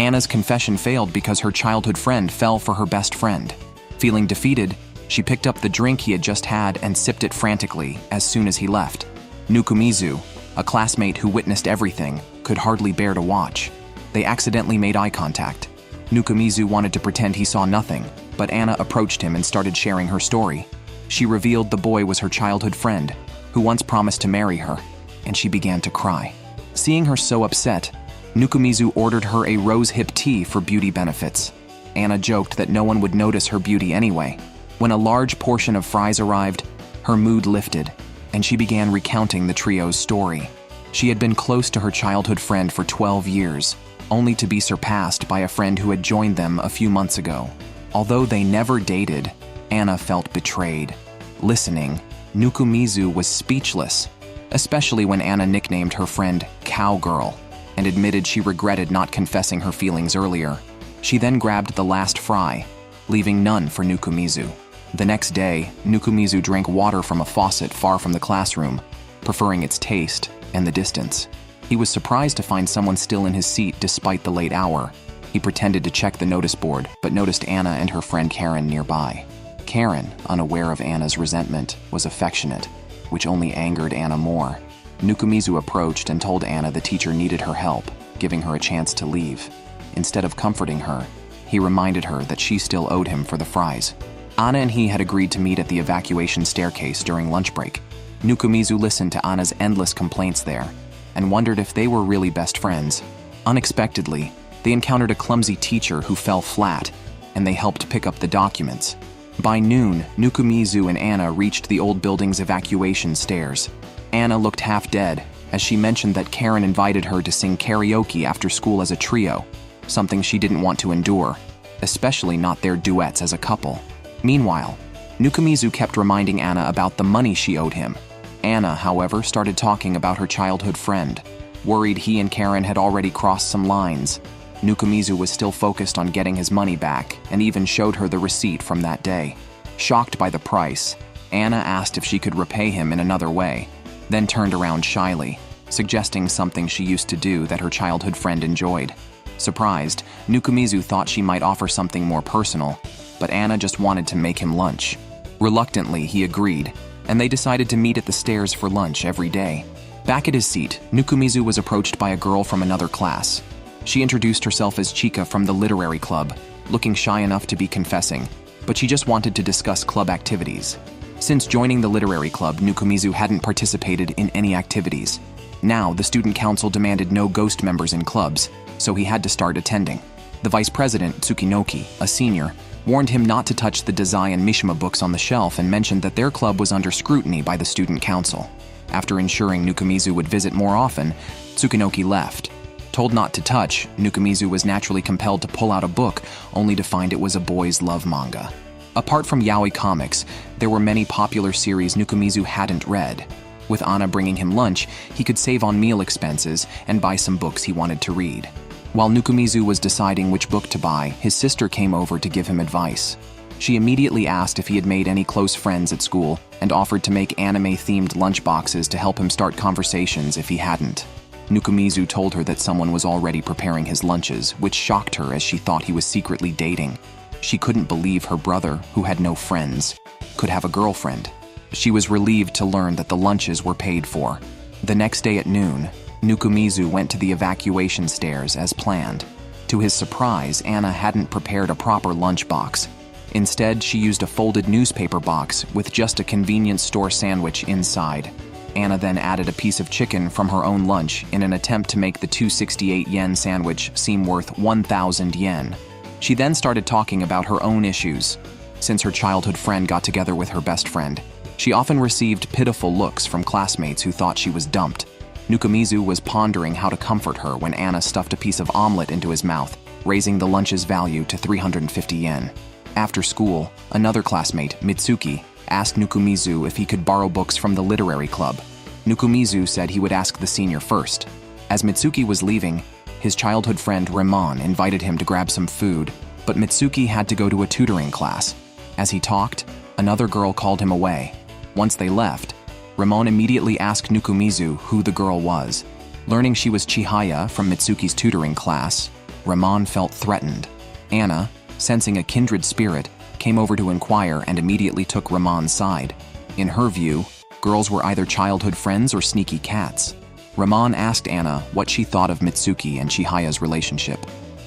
Anna's confession failed because her childhood friend fell for her best friend. Feeling defeated, she picked up the drink he had just had and sipped it frantically as soon as he left. Nukumizu, a classmate who witnessed everything, could hardly bear to watch. They accidentally made eye contact. Nukumizu wanted to pretend he saw nothing, but Anna approached him and started sharing her story. She revealed the boy was her childhood friend, who once promised to marry her, and she began to cry. Seeing her so upset, Nukumizu ordered her a rose-hip tea for beauty benefits. Anna joked that no one would notice her beauty anyway. When a large portion of fries arrived, her mood lifted, and she began recounting the trio's story. She had been close to her childhood friend for 12 years, only to be surpassed by a friend who had joined them a few months ago. Although they never dated, Anna felt betrayed. Listening, Nukumizu was speechless, especially when Anna nicknamed her friend Cowgirl and admitted she regretted not confessing her feelings earlier. She then grabbed the last fry, leaving none for Nukumizu. The next day, Nukumizu drank water from a faucet far from the classroom, preferring its taste and the distance. He was surprised to find someone still in his seat despite the late hour. He pretended to check the notice board, but noticed Anna and her friend Karen nearby. Karen, unaware of Anna's resentment, was affectionate, which only angered Anna more. Nukumizu approached and told Anna the teacher needed her help, giving her a chance to leave. Instead of comforting her, he reminded her that she still owed him for the fries. Anna and he had agreed to meet at the evacuation staircase during lunch break. Nukumizu listened to Anna's endless complaints there and wondered if they were really best friends. Unexpectedly, they encountered a clumsy teacher who fell flat, and they helped pick up the documents. By noon, Nukumizu and Anna reached the old building's evacuation stairs. Anna looked half dead as she mentioned that Karen invited her to sing karaoke after school as a trio, something she didn't want to endure, especially not their duets as a couple. Meanwhile, Nukumizu kept reminding Anna about the money she owed him. Anna, however, started talking about her childhood friend. Worried he and Karen had already crossed some lines, Nukumizu was still focused on getting his money back and even showed her the receipt from that day. Shocked by the price, Anna asked if she could repay him in another way, then turned around shyly, suggesting something she used to do that her childhood friend enjoyed. Surprised, Nukumizu thought she might offer something more personal, but Anna just wanted to make him lunch. Reluctantly, he agreed, and they decided to meet at the stairs for lunch every day. Back at his seat, Nukumizu was approached by a girl from another class. She introduced herself as Chika from the literary club, looking shy enough to be confessing, but she just wanted to discuss club activities. Since joining the literary club, Nukumizu hadn't participated in any activities. Now, the student council demanded no ghost members in clubs, so he had to start attending. The vice president, Tsukinoki, a senior, warned him not to touch the Dazai and Mishima books on the shelf and mentioned that their club was under scrutiny by the student council. After ensuring Nukumizu would visit more often, Tsukinoki left. Told not to touch, Nukumizu was naturally compelled to pull out a book, only to find it was a boys' love manga. Apart from yaoi comics, there were many popular series Nukumizu hadn't read. With Anna bringing him lunch, he could save on meal expenses and buy some books he wanted to read. While Nukumizu was deciding which book to buy, his sister came over to give him advice. She immediately asked if he had made any close friends at school and offered to make anime-themed lunchboxes to help him start conversations if he hadn't. Nukumizu told her that someone was already preparing his lunches, which shocked her as she thought he was secretly dating. She couldn't believe her brother, who had no friends, could have a girlfriend. She was relieved to learn that the lunches were paid for. The next day at noon, Nukumizu went to the evacuation stairs as planned. To his surprise, Anna hadn't prepared a proper lunchbox. Instead, she used a folded newspaper box with just a convenience store sandwich inside. Anna then added a piece of chicken from her own lunch in an attempt to make the 268 yen sandwich seem worth 1,000 yen. She then started talking about her own issues. Since her childhood friend got together with her best friend, she often received pitiful looks from classmates who thought she was dumped. Nukumizu was pondering how to comfort her when Anna stuffed a piece of omelet into his mouth, raising the lunch's value to 350 yen. After school, another classmate, Mitsuki, asked Nukumizu if he could borrow books from the literary club. Nukumizu said he would ask the senior first. As Mitsuki was leaving, his childhood friend Ramon invited him to grab some food, but Mitsuki had to go to a tutoring class. As he talked, another girl called him away. Once they left, Ramon immediately asked Nukumizu who the girl was. Learning she was Chihaya from Mitsuki's tutoring class, Ramon felt threatened. Anna, sensing a kindred spirit, came over to inquire and immediately took Ramon's side. In her view, girls were either childhood friends or sneaky cats. Ramon asked Anna what she thought of Mitsuki and Chihaya's relationship,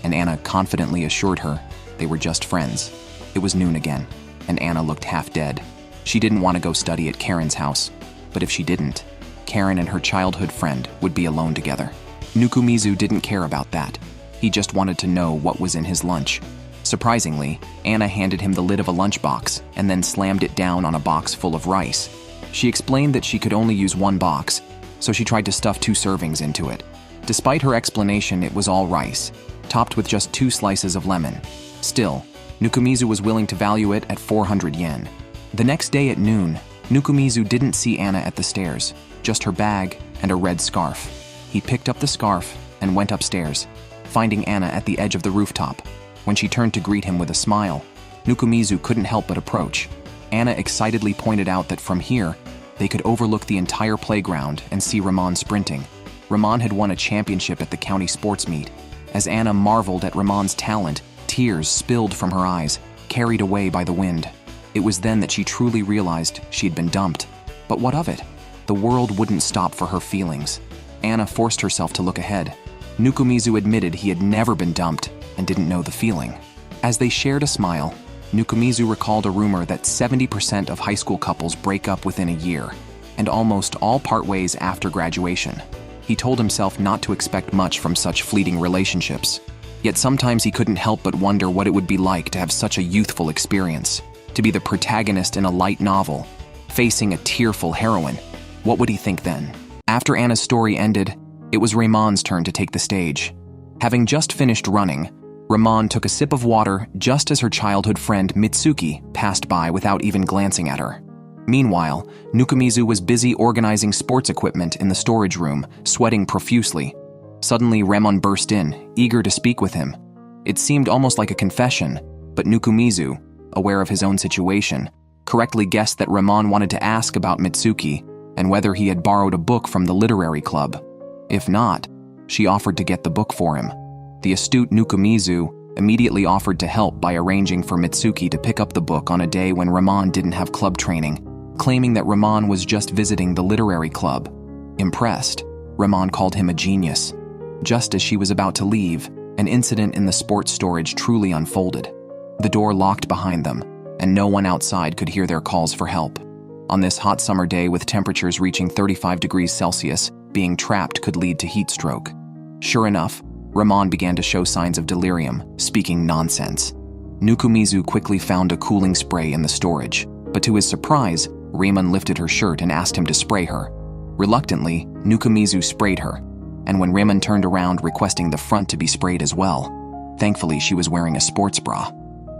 and Anna confidently assured her they were just friends. It was noon again, and Anna looked half dead. She didn't want to go study at Karen's house, but if she didn't, Karen and her childhood friend would be alone together. Nukumizu didn't care about that. He just wanted to know what was in his lunch. Surprisingly, Anna handed him the lid of a lunchbox and then slammed it down on a box full of rice. She explained that she could only use one box, so she tried to stuff 2 servings into it. Despite her explanation, it was all rice, topped with just 2 slices of lemon. Still, Nukumizu was willing to value it at 400 yen. The next day at noon, Nukumizu didn't see Anna at the stairs, just her bag and a red scarf. He picked up the scarf and went upstairs, finding Anna at the edge of the rooftop. When she turned to greet him with a smile, Nukumizu couldn't help but approach. Anna excitedly pointed out that from here, they could overlook the entire playground and see Ramon sprinting. Ramon had won a championship at the county sports meet. As Anna marveled at Ramon's talent, tears spilled from her eyes, carried away by the wind. It was then that she truly realized she'd been dumped. But what of it? The world wouldn't stop for her feelings. Anna forced herself to look ahead. Nukumizu admitted he had never been dumped and didn't know the feeling. As they shared a smile, Nukumizu recalled a rumor that 70% of high school couples break up within a year, and almost all part ways after graduation. He told himself not to expect much from such fleeting relationships. Yet sometimes he couldn't help but wonder what it would be like to have such a youthful experience, to be the protagonist in a light novel, facing a tearful heroine. What would he think then? After Anna's story ended, it was Ramon's turn to take the stage. Having just finished running, Ramon took a sip of water just as her childhood friend Mitsuki passed by without even glancing at her. Meanwhile, Nukumizu was busy organizing sports equipment in the storage room, sweating profusely. Suddenly, Ramon burst in, eager to speak with him. It seemed almost like a confession, but Nukumizu, aware of his own situation, correctly guessed that Ramon wanted to ask about Mitsuki and whether he had borrowed a book from the literary club. If not, she offered to get the book for him. The astute Nukumizu immediately offered to help by arranging for Mitsuki to pick up the book on a day when Ramon didn't have club training, claiming that Ramon was just visiting the literary club. Impressed, Ramon called him a genius. Just as she was about to leave, an incident in the sports storage truly unfolded. The door locked behind them, and no one outside could hear their calls for help. On this hot summer day with temperatures reaching 35 degrees Celsius, being trapped could lead to heat stroke. Sure enough, Ramon began to show signs of delirium, speaking nonsense. Nukumizu quickly found a cooling spray in the storage, but to his surprise, Ramon lifted her shirt and asked him to spray her. Reluctantly, Nukumizu sprayed her, and when Ramon turned around requesting the front to be sprayed as well, thankfully she was wearing a sports bra.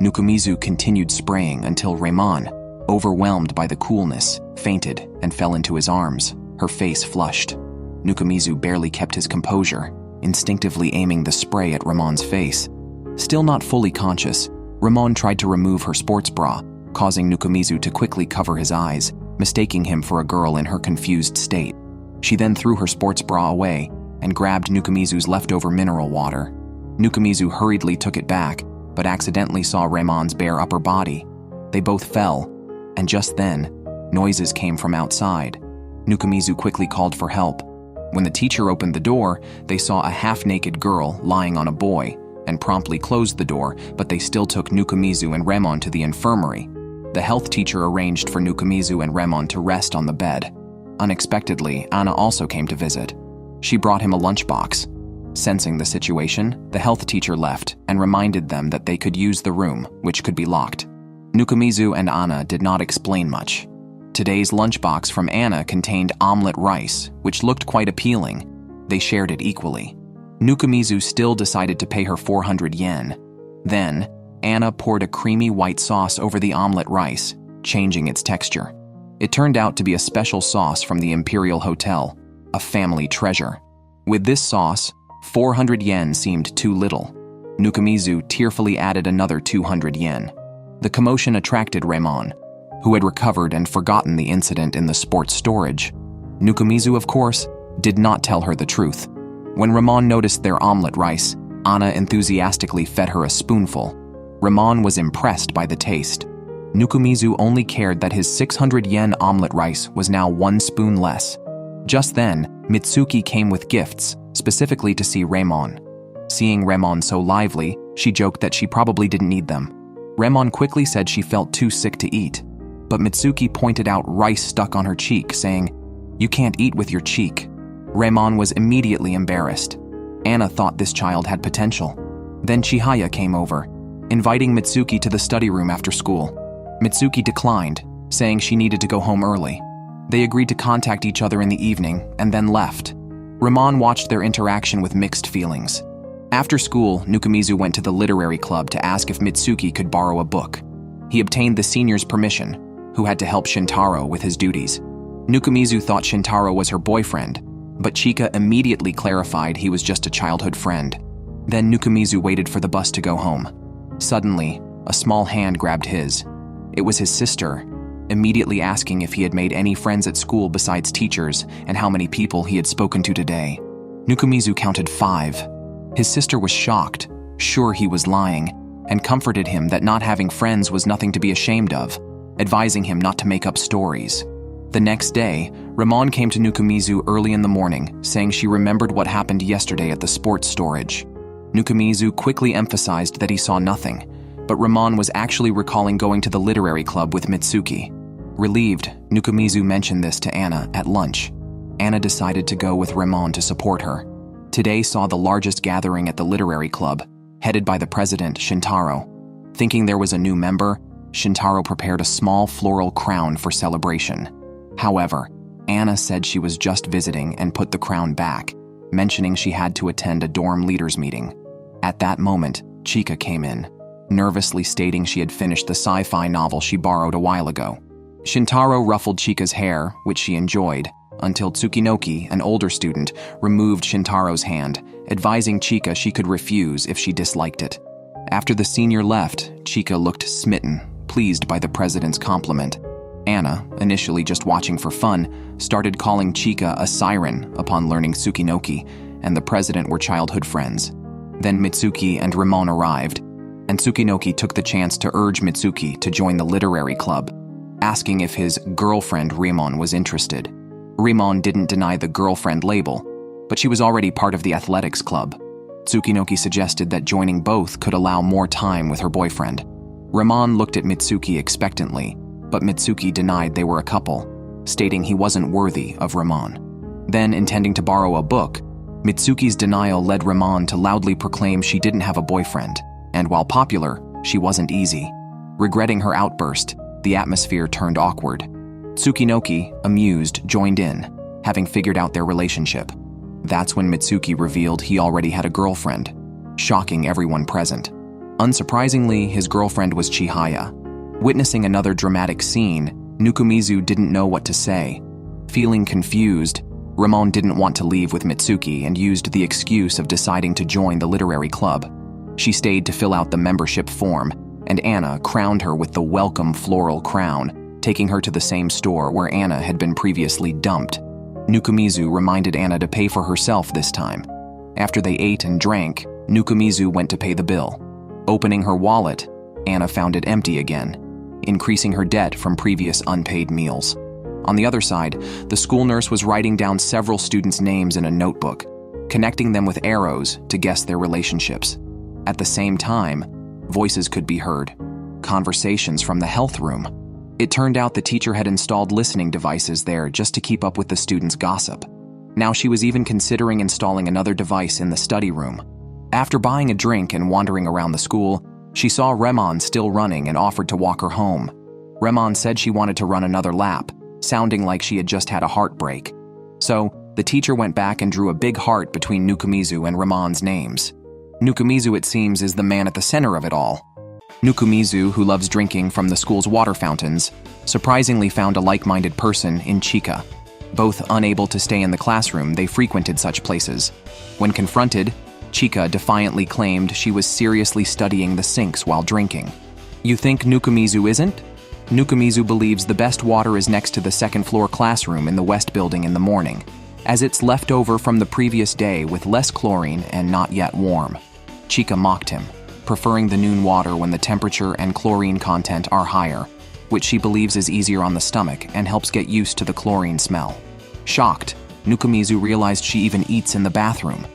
Nukumizu continued spraying until Ramon, overwhelmed by the coolness, fainted and fell into his arms, her face flushed. Nukumizu barely kept his composure, instinctively aiming the spray at Ramon's face. Still not fully conscious, Ramon tried to remove her sports bra, causing Nukumizu to quickly cover his eyes, mistaking him for a girl in her confused state. She then threw her sports bra away and grabbed Nukumizu's leftover mineral water. Nukumizu hurriedly took it back, but accidentally saw Ramon's bare upper body. They both fell, and just then, noises came from outside. Nukumizu quickly called for help. When the teacher opened the door, they saw a half-naked girl lying on a boy and promptly closed the door, but they still took Nukumizu and Ramon to the infirmary. The health teacher arranged for Nukumizu and Ramon to rest on the bed. Unexpectedly, Anna also came to visit. She brought him a lunchbox. Sensing the situation, the health teacher left and reminded them that they could use the room, which could be locked. Nukumizu and Anna did not explain much. Today's lunchbox from Anna contained omelet rice, which looked quite appealing. They shared it equally. Nukumizu still decided to pay her 400 yen. Then, Anna poured a creamy white sauce over the omelet rice, changing its texture. It turned out to be a special sauce from the Imperial Hotel, a family treasure. With this sauce, 400 yen seemed too little. Nukumizu tearfully added another 200 yen. The commotion attracted Ramon, who had recovered and forgotten the incident in the sports storage. Nukumizu, of course, did not tell her the truth. When Ramon noticed their omelet rice, Anna enthusiastically fed her a spoonful. Ramon was impressed by the taste. Nukumizu only cared that his 600 yen omelet rice was now 1 spoon less. Just then, Mitsuki came with gifts, specifically to see Ramon. Seeing Ramon so lively, she joked that she probably didn't need them. Ramon quickly said she felt too sick to eat, but Mitsuki pointed out rice stuck on her cheek, saying, "You can't eat with your cheek." Ramon was immediately embarrassed. Anna thought this child had potential. Then Chihaya came over, inviting Mitsuki to the study room after school. Mitsuki declined, saying she needed to go home early. They agreed to contact each other in the evening and then left. Ramon watched their interaction with mixed feelings. After school, Nukumizu went to the literary club to ask if Mitsuki could borrow a book. He obtained the senior's permission, who had to help Shintaro with his duties. Nukumizu thought Shintaro was her boyfriend, but Chika immediately clarified he was just a childhood friend. Then Nukumizu waited for the bus to go home. Suddenly, a small hand grabbed his. It was his sister, immediately asking if he had made any friends at school besides teachers and how many people he had spoken to today. Nukumizu counted 5. His sister was shocked, sure he was lying, and comforted him that not having friends was nothing to be ashamed of, advising him not to make up stories. The next day, Ramon came to Nukumizu early in the morning, saying she remembered what happened yesterday at the sports storage. Nukumizu quickly emphasized that he saw nothing, but Ramon was actually recalling going to the literary club with Mitsuki. Relieved, Nukumizu mentioned this to Anna at lunch. Anna decided to go with Ramon to support her. Today saw the largest gathering at the literary club, headed by the president, Shintaro. Thinking there was a new member, Shintaro prepared a small floral crown for celebration. However, Anna said she was just visiting and put the crown back, mentioning she had to attend a dorm leaders meeting. At that moment, Chika came in, nervously stating she had finished the sci-fi novel she borrowed a while ago. Shintaro ruffled Chika's hair, which she enjoyed, until Tsukinoki, an older student, removed Shintaro's hand, advising Chika she could refuse if she disliked it. After the senior left, Chika looked smitten, pleased by the president's compliment. Anna, initially just watching for fun, started calling Chika a siren upon learning Tsukinoki and the president were childhood friends. Then Mitsuki and Ramon arrived, and Tsukinoki took the chance to urge Mitsuki to join the literary club, asking if his girlfriend Ramon was interested. Ramon didn't deny the girlfriend label, but she was already part of the athletics club. Tsukinoki suggested that joining both could allow more time with her boyfriend. Ramon looked at Mitsuki expectantly, but Mitsuki denied they were a couple, stating he wasn't worthy of Ramon. Then, intending to borrow a book, Mitsuki's denial led Ramon to loudly proclaim she didn't have a boyfriend, and while popular, she wasn't easy. Regretting her outburst, the atmosphere turned awkward. Tsukinoki, amused, joined in, having figured out their relationship. That's when Mitsuki revealed he already had a girlfriend, shocking everyone present. Unsurprisingly, his girlfriend was Chihaya. Witnessing another dramatic scene, Nukumizu didn't know what to say. Feeling confused, Ramon didn't want to leave with Mitsuki and used the excuse of deciding to join the literary club. She stayed to fill out the membership form, and Anna crowned her with the welcome floral crown, taking her to the same store where Anna had been previously dumped. Nukumizu reminded Anna to pay for herself this time. After they ate and drank, Nukumizu went to pay the bill. Opening her wallet, Anna found it empty again, increasing her debt from previous unpaid meals. On the other side, the school nurse was writing down several students' names in a notebook, connecting them with arrows to guess their relationships. At the same time, voices could be heard, conversations from the health room. It turned out the teacher had installed listening devices there just to keep up with the students' gossip. Now she was even considering installing another device in the study room. After buying a drink and wandering around the school, she saw Ramon still running and offered to walk her home. Ramon said she wanted to run another lap, sounding like she had just had a heartbreak. So, the teacher went back and drew a big heart between Nukumizu and Ramon's names. Nukumizu, it seems, is the man at the center of it all. Nukumizu, who loves drinking from the school's water fountains, surprisingly found a like-minded person in Chika. Both unable to stay in the classroom, they frequented such places. When confronted, Chika defiantly claimed she was seriously studying the sinks while drinking. You think Nukumizu isn't? Nukumizu believes the best water is next to the second-floor classroom in the west building in the morning, as it's left over from the previous day with less chlorine and not yet warm. Chika mocked him, preferring the noon water when the temperature and chlorine content are higher, which she believes is easier on the stomach and helps get used to the chlorine smell. Shocked, Nukumizu realized she even eats in the bathroom.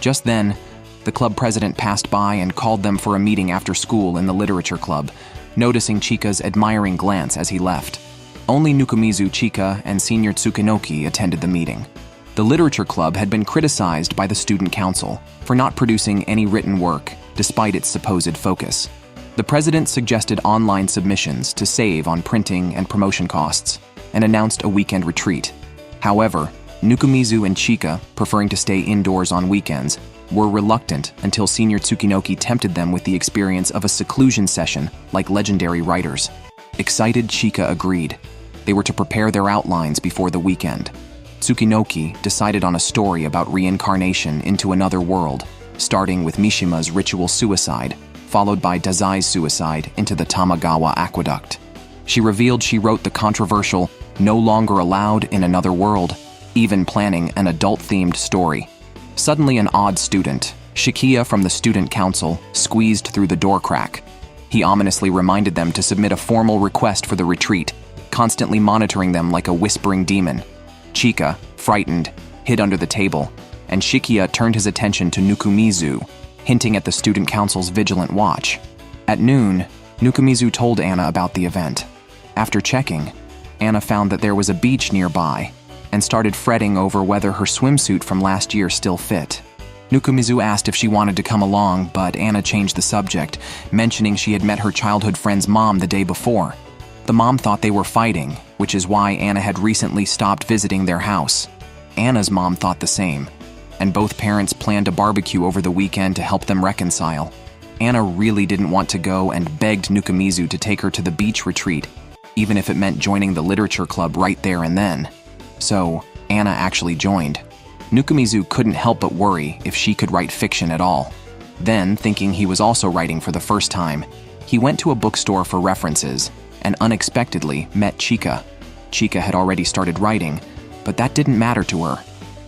Just then, the club president passed by and called them for a meeting after school in the literature club, noticing Chika's admiring glance as he left. Only Nukumizu, Chika, and Senior Tsukinoki attended the meeting. The literature club had been criticized by the student council for not producing any written work, despite its supposed focus. The president suggested online submissions to save on printing and promotion costs, and announced a weekend retreat. However, Nukumizu and Chika, preferring to stay indoors on weekends, were reluctant until Senior Tsukinoki tempted them with the experience of a seclusion session like legendary writers. Excited, Chika agreed. They were to prepare their outlines before the weekend. Tsukinoki decided on a story about reincarnation into another world, starting with Mishima's ritual suicide, followed by Dazai's suicide into the Tamagawa aqueduct. She revealed she wrote the controversial "No Longer Allowed in Another World," even planning an adult-themed story. Suddenly, an odd student, Shikiya from the student council, squeezed through the door crack. He ominously reminded them to submit a formal request for the retreat, constantly monitoring them like a whispering demon. Chika, frightened, hid under the table, and Shikiya turned his attention to Nukumizu, hinting at the student council's vigilant watch. At noon, Nukumizu told Anna about the event. After checking, Anna found that there was a beach nearby and started fretting over whether her swimsuit from last year still fit. Nukumizu asked if she wanted to come along, but Anna changed the subject, mentioning she had met her childhood friend's mom the day before. The mom thought they were fighting, which is why Anna had recently stopped visiting their house. Anna's mom thought the same, and both parents planned a barbecue over the weekend to help them reconcile. Anna really didn't want to go and begged Nukumizu to take her to the beach retreat, even if it meant joining the literature club right there and then. So, Anna actually joined. Nukumizu couldn't help but worry if she could write fiction at all. Then, thinking he was also writing for the first time, he went to a bookstore for references and unexpectedly met Chika. Chika had already started writing, but that didn't matter to her.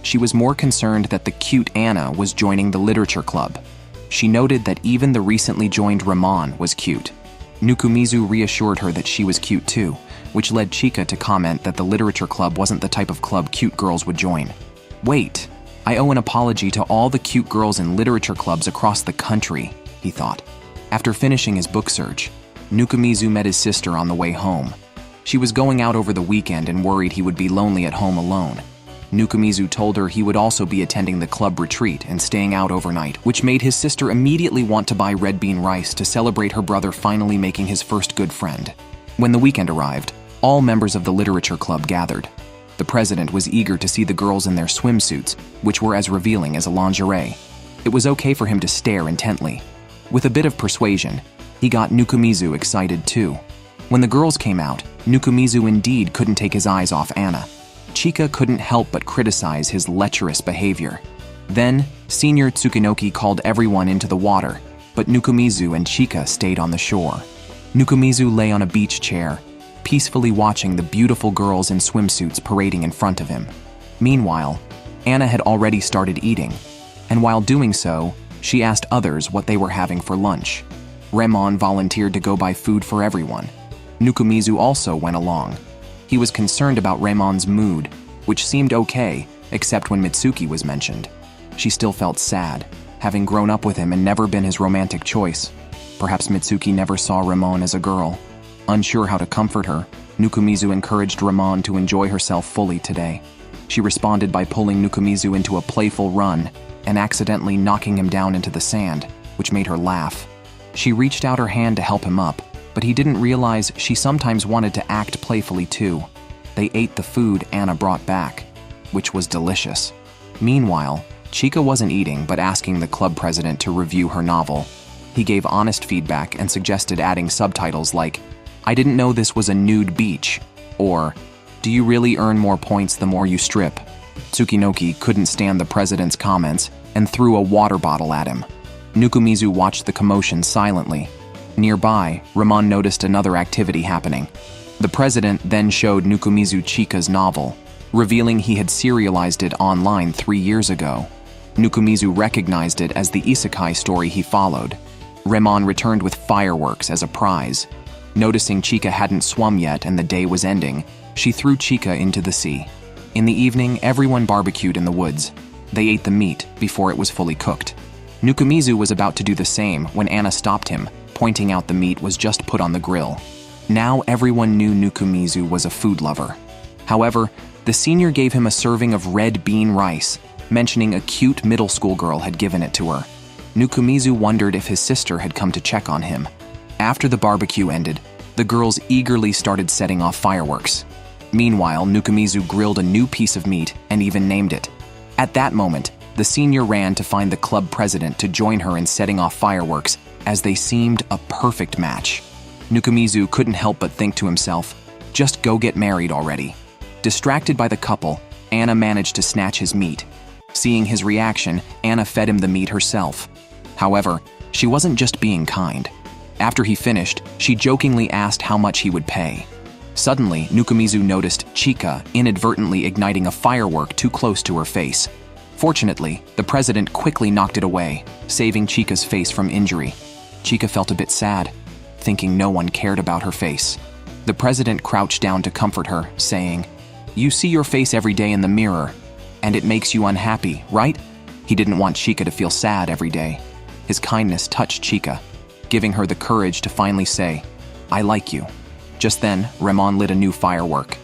She was more concerned that the cute Anna was joining the literature club. She noted that even the recently joined Ramon was cute. Nukumizu reassured her that she was cute too, which led Chika to comment that the literature club wasn't the type of club cute girls would join. Wait, I owe an apology to all the cute girls in literature clubs across the country, he thought. After finishing his book search, Nukumizu met his sister on the way home. She was going out over the weekend and worried he would be lonely at home alone. Nukumizu told her he would also be attending the club retreat and staying out overnight, which made his sister immediately want to buy red bean rice to celebrate her brother finally making his first good friend. When the weekend arrived, all members of the literature club gathered. The president was eager to see the girls in their swimsuits, which were as revealing as a lingerie. It was okay for him to stare intently. With a bit of persuasion, he got Nukumizu excited too. When the girls came out, Nukumizu indeed couldn't take his eyes off Anna. Chika couldn't help but criticize his lecherous behavior. Then, Senior Tsukinoki called everyone into the water, but Nukumizu and Chika stayed on the shore. Nukumizu lay on a beach chair, peacefully watching the beautiful girls in swimsuits parading in front of him. Meanwhile, Anna had already started eating, and while doing so, she asked others what they were having for lunch. Ramon volunteered to go buy food for everyone. Nukumizu also went along. He was concerned about Ramon's mood, which seemed okay, except when Mitsuki was mentioned. She still felt sad, having grown up with him and never been his romantic choice. Perhaps Mitsuki never saw Ramon as a girl. Unsure how to comfort her, Nukumizu encouraged Ramon to enjoy herself fully today. She responded by pulling Nukumizu into a playful run and accidentally knocking him down into the sand, which made her laugh. She reached out her hand to help him up, but he didn't realize she sometimes wanted to act playfully too. They ate the food Anna brought back, which was delicious. Meanwhile, Chika wasn't eating but asking the club president to review her novel. He gave honest feedback and suggested adding subtitles like, "I didn't know this was a nude beach," or, "Do you really earn more points the more you strip?" Tsukinoki couldn't stand the president's comments and threw a water bottle at him. Nukumizu watched the commotion silently. Nearby, Ramon noticed another activity happening. The president then showed Nukumizu Chika's novel, revealing he had serialized it online 3 years ago. Nukumizu recognized it as the isekai story he followed. Remon returned with fireworks as a prize. Noticing Chika hadn't swum yet and the day was ending, she threw Chika into the sea. In the evening, everyone barbecued in the woods. They ate the meat before it was fully cooked. Nukumizu was about to do the same when Anna stopped him, pointing out the meat was just put on the grill. Now everyone knew Nukumizu was a food lover. However, the senior gave him a serving of red bean rice, mentioning a cute middle school girl had given it to her. Nukumizu wondered if his sister had come to check on him. After the barbecue ended, the girls eagerly started setting off fireworks. Meanwhile, Nukumizu grilled a new piece of meat and even named it. At that moment, the senior ran to find the club president to join her in setting off fireworks, as they seemed a perfect match. Nukumizu couldn't help but think to himself, just go get married already. Distracted by the couple, Anna managed to snatch his meat. Seeing his reaction, Anna fed him the meat herself. However, she wasn't just being kind. After he finished, she jokingly asked how much he would pay. Suddenly, Nukumizu noticed Chika inadvertently igniting a firework too close to her face. Fortunately, the president quickly knocked it away, saving Chika's face from injury. Chika felt a bit sad, thinking no one cared about her face. The president crouched down to comfort her, saying, "You see your face every day in the mirror, and it makes you unhappy, right?" He didn't want Chika to feel sad every day. His kindness touched Chika, giving her the courage to finally say, "I like you." Just then, Remon lit a new firework.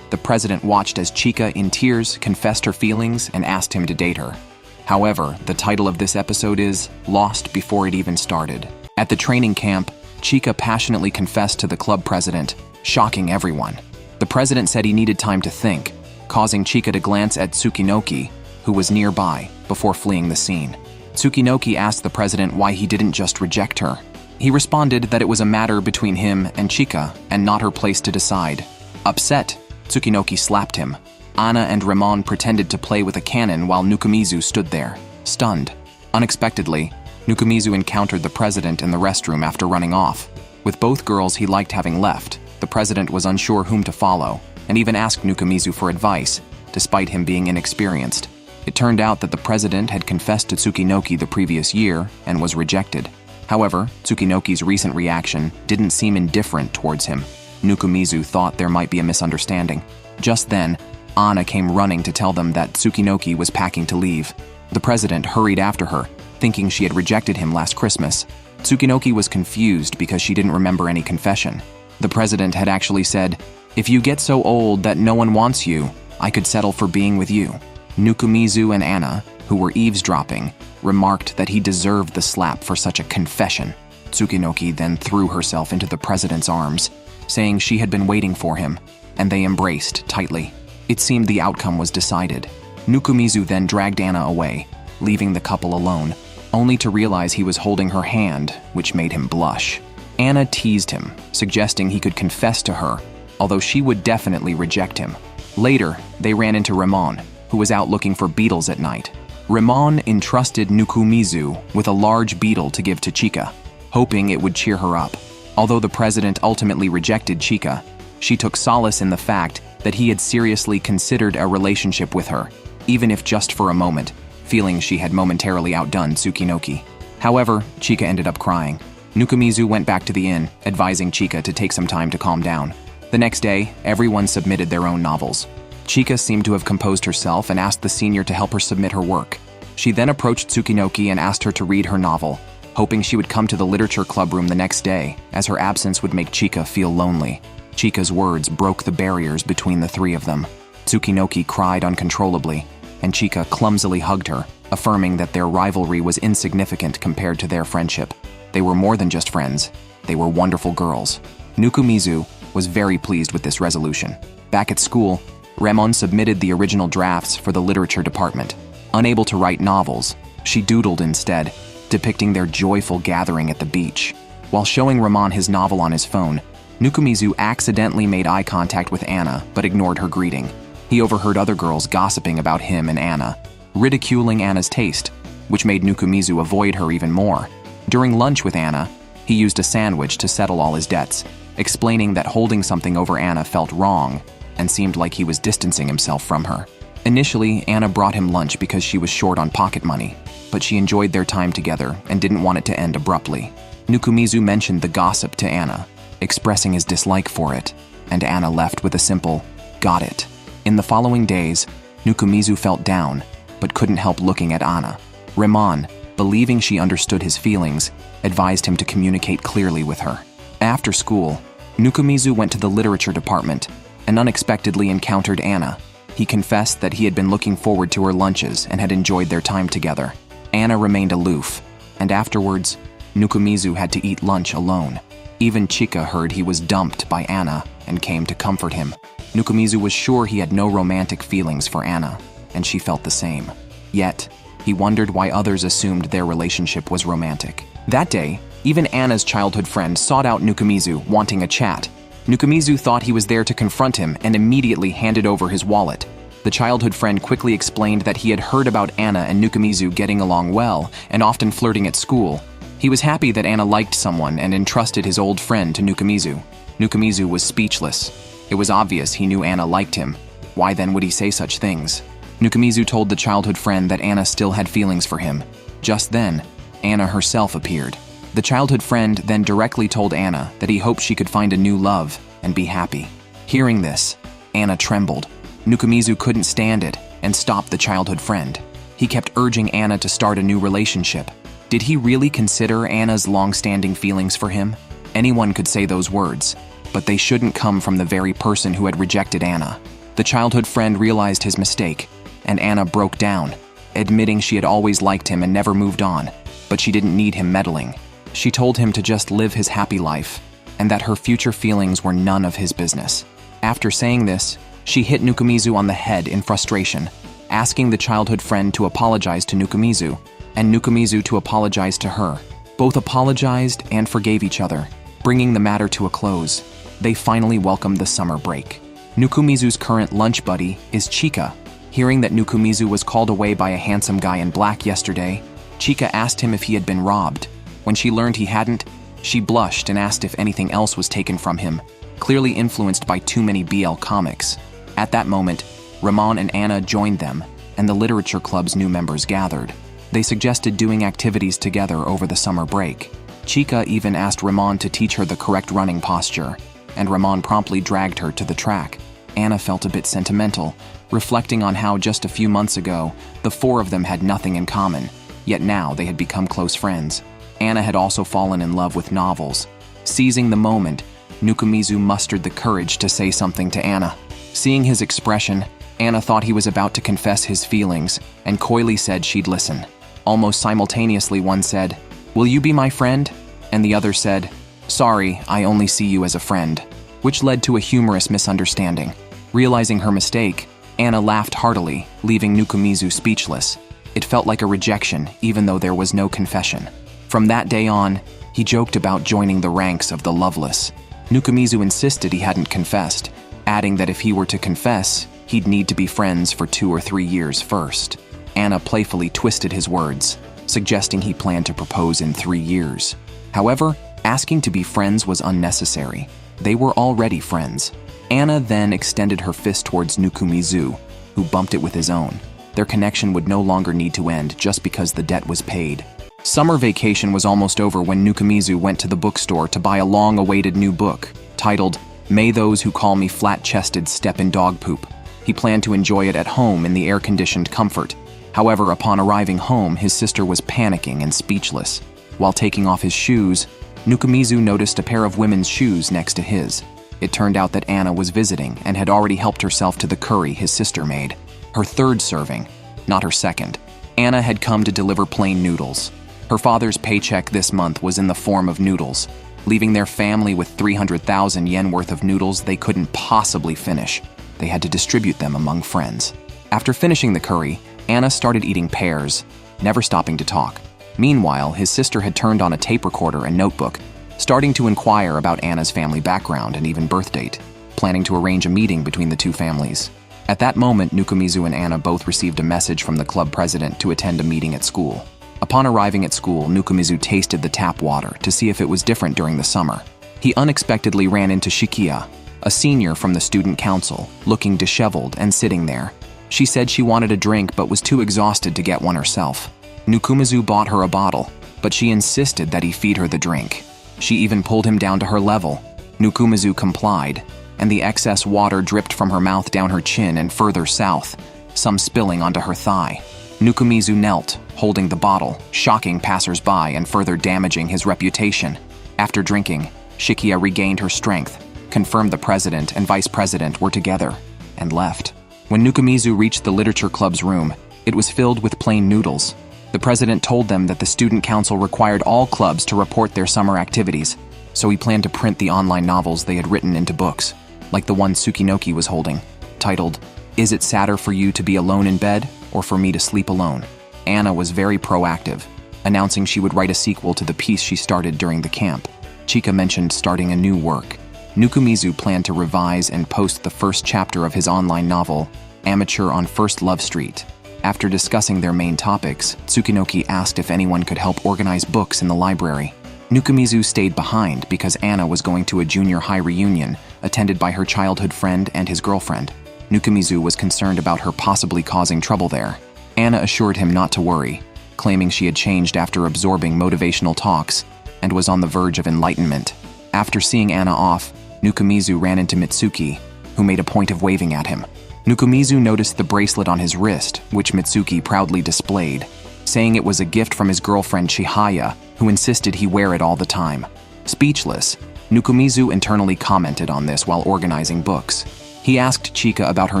The president watched as Chika, in tears, confessed her feelings and asked him to date her. However, the title of this episode is Lost Before It Even Started. At the training camp, Chika passionately confessed to the club president, shocking everyone. The president said he needed time to think, causing Chika to glance at Tsukinoki, who was nearby, before fleeing the scene. Tsukinoki asked the president why he didn't just reject her. He responded that it was a matter between him and Chika and not her place to decide. Upset, Tsukinoki slapped him. Anna and Remon pretended to play with a cannon while Nukumizu stood there, stunned. Unexpectedly, Nukumizu encountered the president in the restroom after running off. With both girls he liked having left, the president was unsure whom to follow, and even asked Nukumizu for advice, despite him being inexperienced. It turned out that the president had confessed to Tsukinoki the previous year and was rejected. However, Tsukinoki's recent reaction didn't seem indifferent towards him. Nukumizu thought there might be a misunderstanding. Just then, Anna came running to tell them that Tsukinoki was packing to leave. The president hurried after her, thinking she had rejected him last Christmas. Tsukinoki was confused because she didn't remember any confession. The president had actually said, "If you get so old that no one wants you, I could settle for being with you." Nukumizu and Anna, who were eavesdropping, remarked that he deserved the slap for such a confession. Tsukinoki then threw herself into the president's arms, saying she had been waiting for him, and they embraced tightly. It seemed the outcome was decided. Nukumizu then dragged Anna away, leaving the couple alone, only to realize he was holding her hand, which made him blush. Anna teased him, suggesting he could confess to her, although she would definitely reject him. Later, they ran into Remon, who was out looking for beetles at night. Remon entrusted Nukumizu with a large beetle to give to Chika, hoping it would cheer her up. Although the president ultimately rejected Chika, she took solace in the fact that he had seriously considered a relationship with her, even if just for a moment, feeling she had momentarily outdone Tsukinoki. However, Chika ended up crying. Nukumizu went back to the inn, advising Chika to take some time to calm down. The next day, everyone submitted their own novels. Chika seemed to have composed herself and asked the senior to help her submit her work. She then approached Tsukinoki and asked her to read her novel, hoping she would come to the literature club room the next day, as her absence would make Chika feel lonely. Chika's words broke the barriers between the three of them. Tsukinoki cried uncontrollably, and Chika clumsily hugged her, affirming that their rivalry was insignificant compared to their friendship. They were more than just friends. They were wonderful girls. Nukumizu was very pleased with this resolution. Back at school, Remon submitted the original drafts for the literature department. Unable to write novels, she doodled instead, depicting their joyful gathering at the beach. While showing Remon his novel on his phone, Nukumizu accidentally made eye contact with Anna but ignored her greeting. He overheard other girls gossiping about him and Anna, ridiculing Anna's taste, which made Nukumizu avoid her even more. During lunch with Anna, he used a sandwich to settle all his debts, explaining that holding something over Anna felt wrong and seemed like he was distancing himself from her. Initially, Anna brought him lunch because she was short on pocket money, but she enjoyed their time together and didn't want it to end abruptly. Nukumizu mentioned the gossip to Anna, expressing his dislike for it, and Anna left with a simple, "Got it." In the following days, Nukumizu felt down, but couldn't help looking at Anna. Ramon, believing she understood his feelings, advised him to communicate clearly with her. After school, Nukumizu went to the literature department and unexpectedly encountered Anna. He confessed that he had been looking forward to her lunches and had enjoyed their time together. Anna remained aloof, and afterwards, Nukumizu had to eat lunch alone. Even Chika heard he was dumped by Anna and came to comfort him. Nukumizu was sure he had no romantic feelings for Anna, and she felt the same. Yet, he wondered why others assumed their relationship was romantic. That day, even Anna's childhood friend sought out Nukumizu, wanting a chat. Nukumizu thought he was there to confront him and immediately handed over his wallet. The childhood friend quickly explained that he had heard about Anna and Nukumizu getting along well and often flirting at school. He was happy that Anna liked someone and entrusted his old friend to Nukumizu. Nukumizu was speechless. It was obvious he knew Anna liked him. Why then would he say such things? Nukumizu told the childhood friend that Anna still had feelings for him. Just then, Anna herself appeared. The childhood friend then directly told Anna that he hoped she could find a new love and be happy. Hearing this, Anna trembled. Nukumizu couldn't stand it and stopped the childhood friend. He kept urging Anna to start a new relationship. Did he really consider Anna's long-standing feelings for him? Anyone could say those words, but they shouldn't come from the very person who had rejected Anna. The childhood friend realized his mistake, and Anna broke down, admitting she had always liked him and never moved on, but she didn't need him meddling. She told him to just live his happy life, and that her future feelings were none of his business. After saying this, she hit Nukumizu on the head in frustration, asking the childhood friend to apologize to Nukumizu, and Nukumizu to apologize to her. Both apologized and forgave each other, bringing the matter to a close. They finally welcomed the summer break. Nukumizu's current lunch buddy is Chika. Hearing that Nukumizu was called away by a handsome guy in black yesterday, Chika asked him if he had been robbed. When she learned he hadn't, she blushed and asked if anything else was taken from him, clearly influenced by too many BL comics. At that moment, Ramon and Anna joined them, and the literature club's new members gathered. They suggested doing activities together over the summer break. Chika even asked Ramon to teach her the correct running posture, and Ramon promptly dragged her to the track. Anna felt a bit sentimental, reflecting on how just a few months ago, the four of them had nothing in common, yet now they had become close friends. Anna had also fallen in love with novels. Seizing the moment, Nukumizu mustered the courage to say something to Anna. Seeing his expression, Anna thought he was about to confess his feelings and coyly said she'd listen. Almost simultaneously, one said, "Will you be my friend?" And the other said, "Sorry, I only see you as a friend," which led to a humorous misunderstanding. Realizing her mistake, Anna laughed heartily, leaving Nukumizu speechless. It felt like a rejection, even though there was no confession. From that day on, he joked about joining the ranks of the loveless. Nukumizu insisted he hadn't confessed, adding that if he were to confess, he'd need to be friends for 2 or 3 years first. Anna playfully twisted his words, suggesting he planned to propose in 3 years. However, asking to be friends was unnecessary. They were already friends. Anna then extended her fist towards Nukumizu, who bumped it with his own. Their connection would no longer need to end just because the debt was paid. Summer vacation was almost over when Nukumizu went to the bookstore to buy a long-awaited new book, titled, "May Those Who Call Me Flat-Chested Step in Dog Poop." He planned to enjoy it at home in the air-conditioned comfort. However, upon arriving home, his sister was panicking and speechless. While taking off his shoes, Nukumizu noticed a pair of women's shoes next to his. It turned out that Anna was visiting and had already helped herself to the curry his sister made. Her third serving, not her second. Anna had come to deliver plain noodles. Her father's paycheck this month was in the form of noodles, leaving their family with 300,000 yen worth of noodles they couldn't possibly finish. They had to distribute them among friends. After finishing the curry, Anna started eating pears, never stopping to talk. Meanwhile, his sister had turned on a tape recorder and notebook, starting to inquire about Anna's family background and even birth date, planning to arrange a meeting between the two families. At that moment, Nukumizu and Anna both received a message from the club president to attend a meeting at school. Upon arriving at school, Nukumizu tasted the tap water to see if it was different during the summer. He unexpectedly ran into Shikia, a senior from the student council, looking disheveled and sitting there. She said she wanted a drink but was too exhausted to get one herself. Nukumizu bought her a bottle, but she insisted that he feed her the drink. She even pulled him down to her level. Nukumizu complied, and the excess water dripped from her mouth down her chin and further south, some spilling onto her thigh. Nukumizu knelt, holding the bottle, shocking passers-by and further damaging his reputation. After drinking, Shikia regained her strength, confirmed the president and vice president were together, and left. When Nukumizu reached the literature club's room, it was filled with plain noodles. The president told them that the student council required all clubs to report their summer activities, so he planned to print the online novels they had written into books, like the one Tsukinoki was holding, titled, "Is it sadder for you to be alone in bed or for me to sleep alone?" Anna was very proactive, announcing she would write a sequel to the piece she started during the camp. Chika mentioned starting a new work. Nukumizu planned to revise and post the first chapter of his online novel, Amateur on First Love Street. After discussing their main topics, Tsukinoki asked if anyone could help organize books in the library. Nukumizu stayed behind because Anna was going to a junior high reunion, attended by her childhood friend and his girlfriend. Nukumizu was concerned about her possibly causing trouble there. Anna assured him not to worry, claiming she had changed after absorbing motivational talks and was on the verge of enlightenment. After seeing Anna off, Nukumizu ran into Mitsuki, who made a point of waving at him. Nukumizu noticed the bracelet on his wrist, which Mitsuki proudly displayed, saying it was a gift from his girlfriend Chihaya, who insisted he wear it all the time. Speechless, Nukumizu internally commented on this while organizing books. He asked Chika about her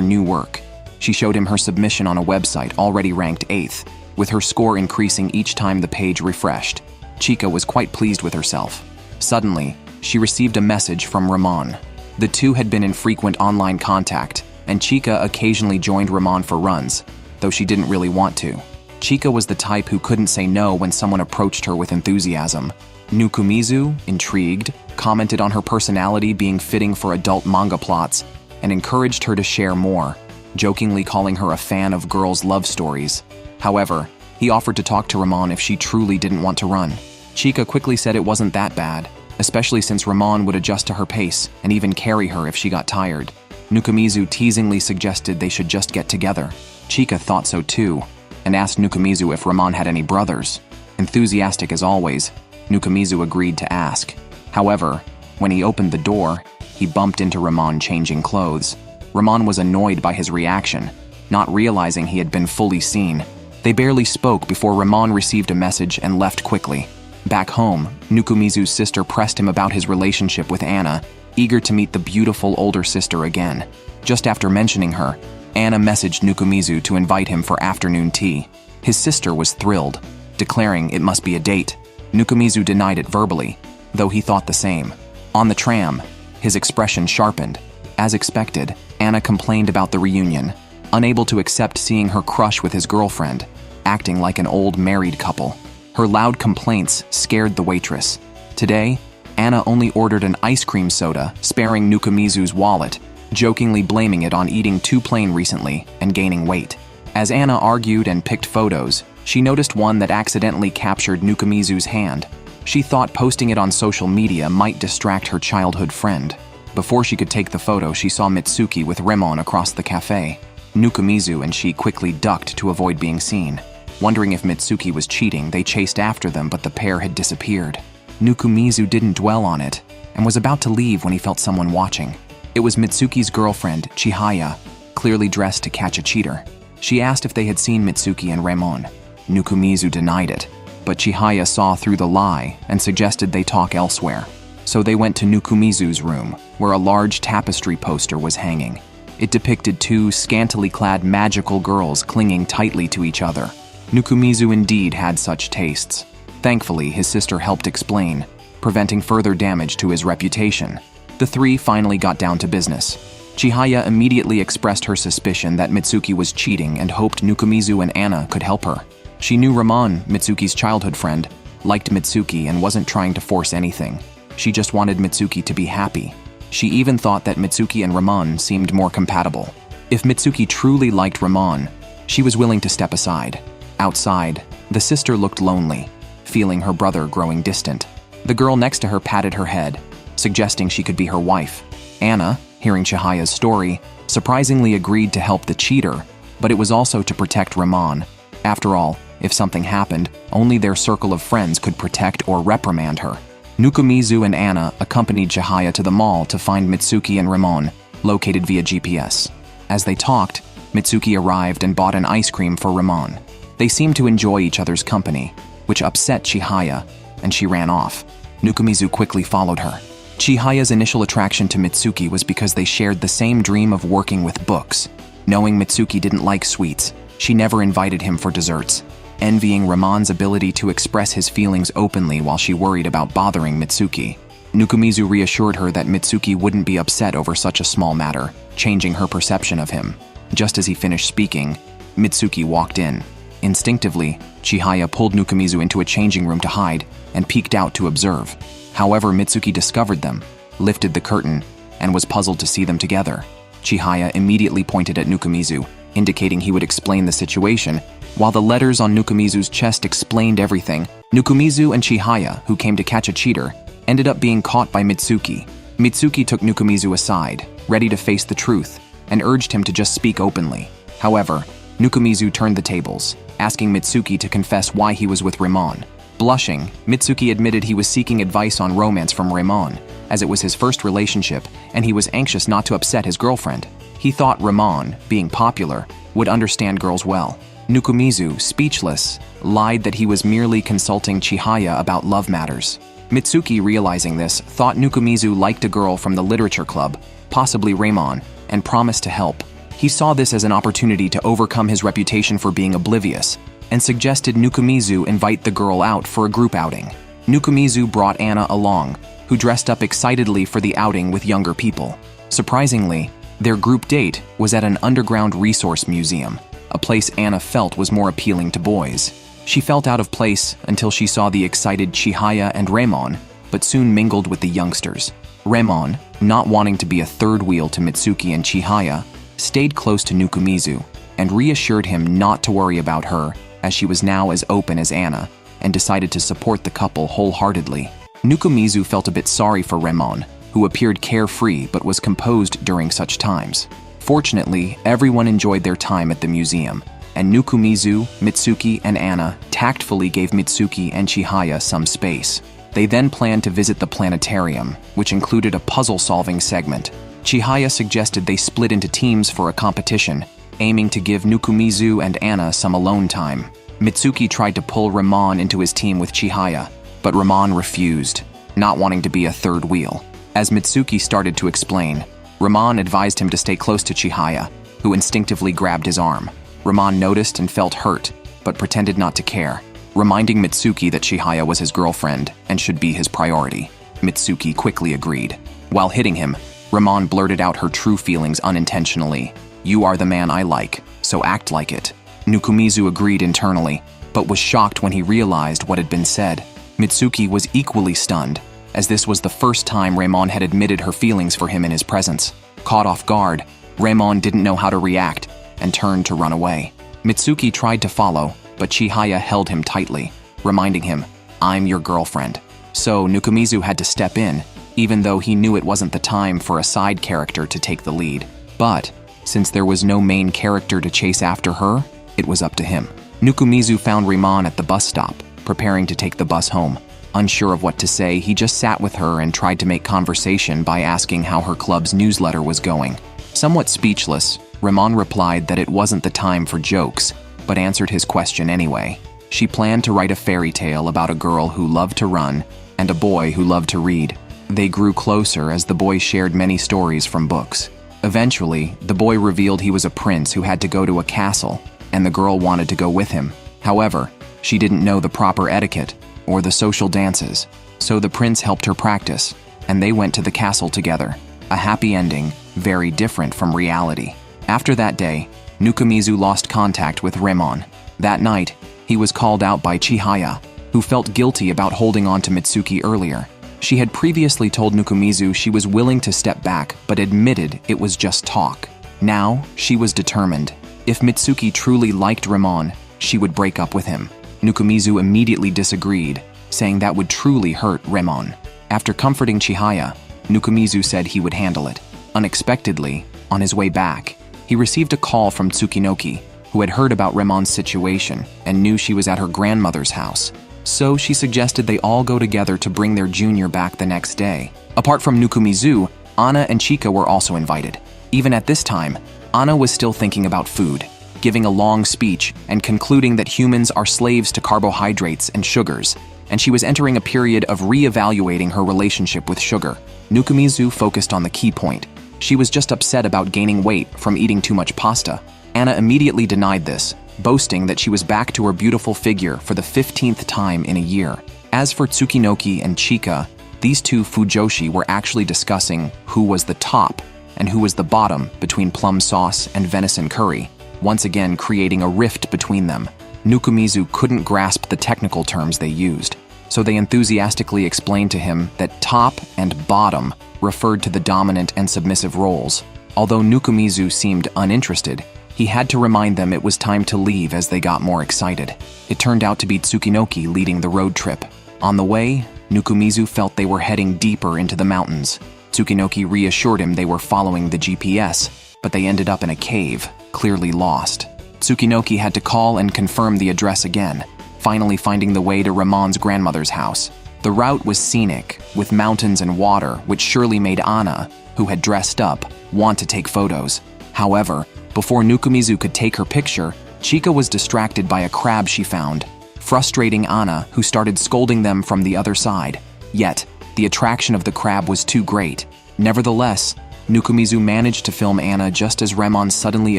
new work. She showed him her submission on a website already ranked 8th, with her score increasing each time the page refreshed. Chika was quite pleased with herself. Suddenly, she received a message from Ramon. The two had been in frequent online contact, and Chika occasionally joined Ramon for runs, though she didn't really want to. Chika was the type who couldn't say no when someone approached her with enthusiasm. Nukumizu, intrigued, commented on her personality being fitting for adult manga plots and encouraged her to share more, jokingly calling her a fan of girls' love stories. However, he offered to talk to Ramon if she truly didn't want to run. Chika quickly said it wasn't that bad, especially since Ramon would adjust to her pace and even carry her if she got tired. Nukumizu teasingly suggested they should just get together. Chika thought so too, and asked Nukumizu if Ramon had any brothers. Enthusiastic as always, Nukumizu agreed to ask. However, when he opened the door, he bumped into Ramon changing clothes. Ramon was annoyed by his reaction, not realizing he had been fully seen. They barely spoke before Ramon received a message and left quickly. Back home, Nukumizu's sister pressed him about his relationship with Anna, eager to meet the beautiful older sister again. Just after mentioning her, Anna messaged Nukumizu to invite him for afternoon tea. His sister was thrilled, declaring it must be a date. Nukumizu denied it verbally, though he thought the same. On the tram, his expression sharpened. As expected, Anna complained about the reunion, unable to accept seeing her crush with his girlfriend, acting like an old married couple. Her loud complaints scared the waitress. Today, Anna only ordered an ice cream soda, sparing Nukumizu's wallet, jokingly blaming it on eating too plain recently and gaining weight. As Anna argued and picked photos, she noticed one that accidentally captured Nukumizu's hand. She thought posting it on social media might distract her childhood friend. Before she could take the photo, she saw Mitsuki with Ramon across the cafe. Nukumizu and she quickly ducked to avoid being seen. Wondering if Mitsuki was cheating, they chased after them, but the pair had disappeared. Nukumizu didn't dwell on it and was about to leave when he felt someone watching. It was Mitsuki's girlfriend, Chihaya, clearly dressed to catch a cheater. She asked if they had seen Mitsuki and Ramon. Nukumizu denied it, but Chihaya saw through the lie and suggested they talk elsewhere. So they went to Nukumizu's room, where a large tapestry poster was hanging. It depicted two scantily clad magical girls clinging tightly to each other. Nukumizu indeed had such tastes. Thankfully, his sister helped explain, preventing further damage to his reputation. The three finally got down to business. Chihaya immediately expressed her suspicion that Mitsuki was cheating and hoped Nukumizu and Anna could help her. She knew Ramon, Mitsuki's childhood friend, liked Mitsuki and wasn't trying to force anything. She just wanted Mitsuki to be happy. She even thought that Mitsuki and Ramon seemed more compatible. If Mitsuki truly liked Ramon, she was willing to step aside. Outside, the sister looked lonely, feeling her brother growing distant. The girl next to her patted her head, suggesting she could be her wife. Anna, hearing Chihaya's story, surprisingly agreed to help the cheater, but it was also to protect Ramon. After all, if something happened, only their circle of friends could protect or reprimand her. Nukumizu and Anna accompanied Chihaya to the mall to find Mitsuki and Ramon, located via GPS. As they talked, Mitsuki arrived and bought an ice cream for Ramon. They seemed to enjoy each other's company, which upset Chihaya, and she ran off. Nukumizu quickly followed her. Chihaya's initial attraction to Mitsuki was because they shared the same dream of working with books. Knowing Mitsuki didn't like sweets, she never invited him for desserts, envying Ramon's ability to express his feelings openly while she worried about bothering Mitsuki. Nukumizu reassured her that Mitsuki wouldn't be upset over such a small matter, changing her perception of him. Just as he finished speaking, Mitsuki walked in. Instinctively, Chihaya pulled Nukumizu into a changing room to hide and peeked out to observe. However, Mitsuki discovered them, lifted the curtain, and was puzzled to see them together. Chihaya immediately pointed at Nukumizu, indicating he would explain the situation, while the letters on Nukumizu's chest explained everything. Nukumizu and Chihaya, who came to catch a cheater, ended up being caught by Mitsuki. Mitsuki took Nukumizu aside, ready to face the truth, and urged him to just speak openly. However, Nukumizu turned the tables, asking Mitsuki to confess why he was with Ramon. Blushing, Mitsuki admitted he was seeking advice on romance from Ramon, as it was his first relationship, and he was anxious not to upset his girlfriend. He thought Ramon, being popular, would understand girls well. Nukumizu, speechless, lied that he was merely consulting Chihaya about love matters. Mitsuki, realizing this, thought Nukumizu liked a girl from the literature club, possibly Ramon, and promised to help. He saw this as an opportunity to overcome his reputation for being oblivious, and suggested Nukumizu invite the girl out for a group outing. Nukumizu brought Anna along, who dressed up excitedly for the outing with younger people. Surprisingly, their group date was at an underground resource museum, a place Anna felt was more appealing to boys. She felt out of place until she saw the excited Chihaya and Ramon, but soon mingled with the youngsters. Ramon, not wanting to be a third wheel to Mitsuki and Chihaya, stayed close to Nukumizu and reassured him not to worry about her, as she was now as open as Anna, and decided to support the couple wholeheartedly. Nukumizu felt a bit sorry for Ramon, who appeared carefree but was composed during such times. Fortunately, everyone enjoyed their time at the museum, and Nukumizu, Mitsuki, and Anna tactfully gave Mitsuki and Chihaya some space. They then planned to visit the planetarium, which included a puzzle-solving segment. Chihaya suggested they split into teams for a competition, aiming to give Nukumizu and Anna some alone time. Mitsuki tried to pull Ramon into his team with Chihaya, but Ramon refused, not wanting to be a third wheel. As Mitsuki started to explain, Ramon advised him to stay close to Chihaya, who instinctively grabbed his arm. Ramon noticed and felt hurt, but pretended not to care, reminding Mitsuki that Chihaya was his girlfriend and should be his priority. Mitsuki quickly agreed. While hitting him, Ramon blurted out her true feelings unintentionally. "You are the man I like, so act like it." Nukumizu agreed internally, but was shocked when he realized what had been said. Mitsuki was equally stunned, as this was the first time Ramon had admitted her feelings for him in his presence. Caught off guard, Ramon didn't know how to react and turned to run away. Mitsuki tried to follow, but Chihaya held him tightly, reminding him, "I'm your girlfriend." So Nukumizu had to step in, even though he knew it wasn't the time for a side character to take the lead. But since there was no main character to chase after her, it was up to him. Nukumizu found Ramon at the bus stop, preparing to take the bus home. Unsure of what to say, he just sat with her and tried to make conversation by asking how her club's newsletter was going. Somewhat speechless, Ramon replied that it wasn't the time for jokes, but answered his question anyway. She planned to write a fairy tale about a girl who loved to run and a boy who loved to read. They grew closer as the boy shared many stories from books. Eventually, the boy revealed he was a prince who had to go to a castle, and the girl wanted to go with him. However, she didn't know the proper etiquette or the social dances, so the prince helped her practice, and they went to the castle together. A happy ending, very different from reality. After that day, Nukumizu lost contact with Ramon. That night, he was called out by Chihaya, who felt guilty about holding on to Mitsuki earlier. She had previously told Nukumizu she was willing to step back, but admitted it was just talk. Now, she was determined. If Mitsuki truly liked Ramon, she would break up with him. Nukumizu immediately disagreed, saying that would truly hurt Ramon. After comforting Chihaya, Nukumizu said he would handle it. Unexpectedly, on his way back, He received a call from Tsuki, who had heard about Remon's situation and knew she was at her grandmother's house. So she suggested they all go together to bring their junior back the next day. Apart from Nukumizu, Anna and Chika were also invited. Even at this time, Anna was still thinking about food, giving a long speech and concluding that humans are slaves to carbohydrates and sugars, and she was entering a period of re-evaluating her relationship with sugar. Nukumizu focused on the key point. She was just upset about gaining weight from eating too much pasta. Anna immediately denied this, boasting that she was back to her beautiful figure for the 15th time in a year. As for Tsukinoki and Chika, these two fujoshi were actually discussing who was the top and who was the bottom between plum sauce and venison curry, once again creating a rift between them. Nukumizu couldn't grasp the technical terms they used, so they enthusiastically explained to him that top and bottom referred to the dominant and submissive roles. Although Nukumizu seemed uninterested, he had to remind them it was time to leave as they got more excited. It turned out to be Tsukinoki leading the road trip. On the way, Nukumizu felt they were heading deeper into the mountains. Tsukinoki reassured him they were following the GPS, but they ended up in a cave, clearly lost. Tsukinoki had to call and confirm the address again, finally finding the way to Ramon's grandmother's house. The route was scenic, with mountains and water, which surely made Anna, who had dressed up, want to take photos. However, before Nukumizu could take her picture, Chika was distracted by a crab she found, frustrating Anna, who started scolding them from the other side. Yet, the attraction of the crab was too great. Nevertheless, Nukumizu managed to film Anna just as Remon suddenly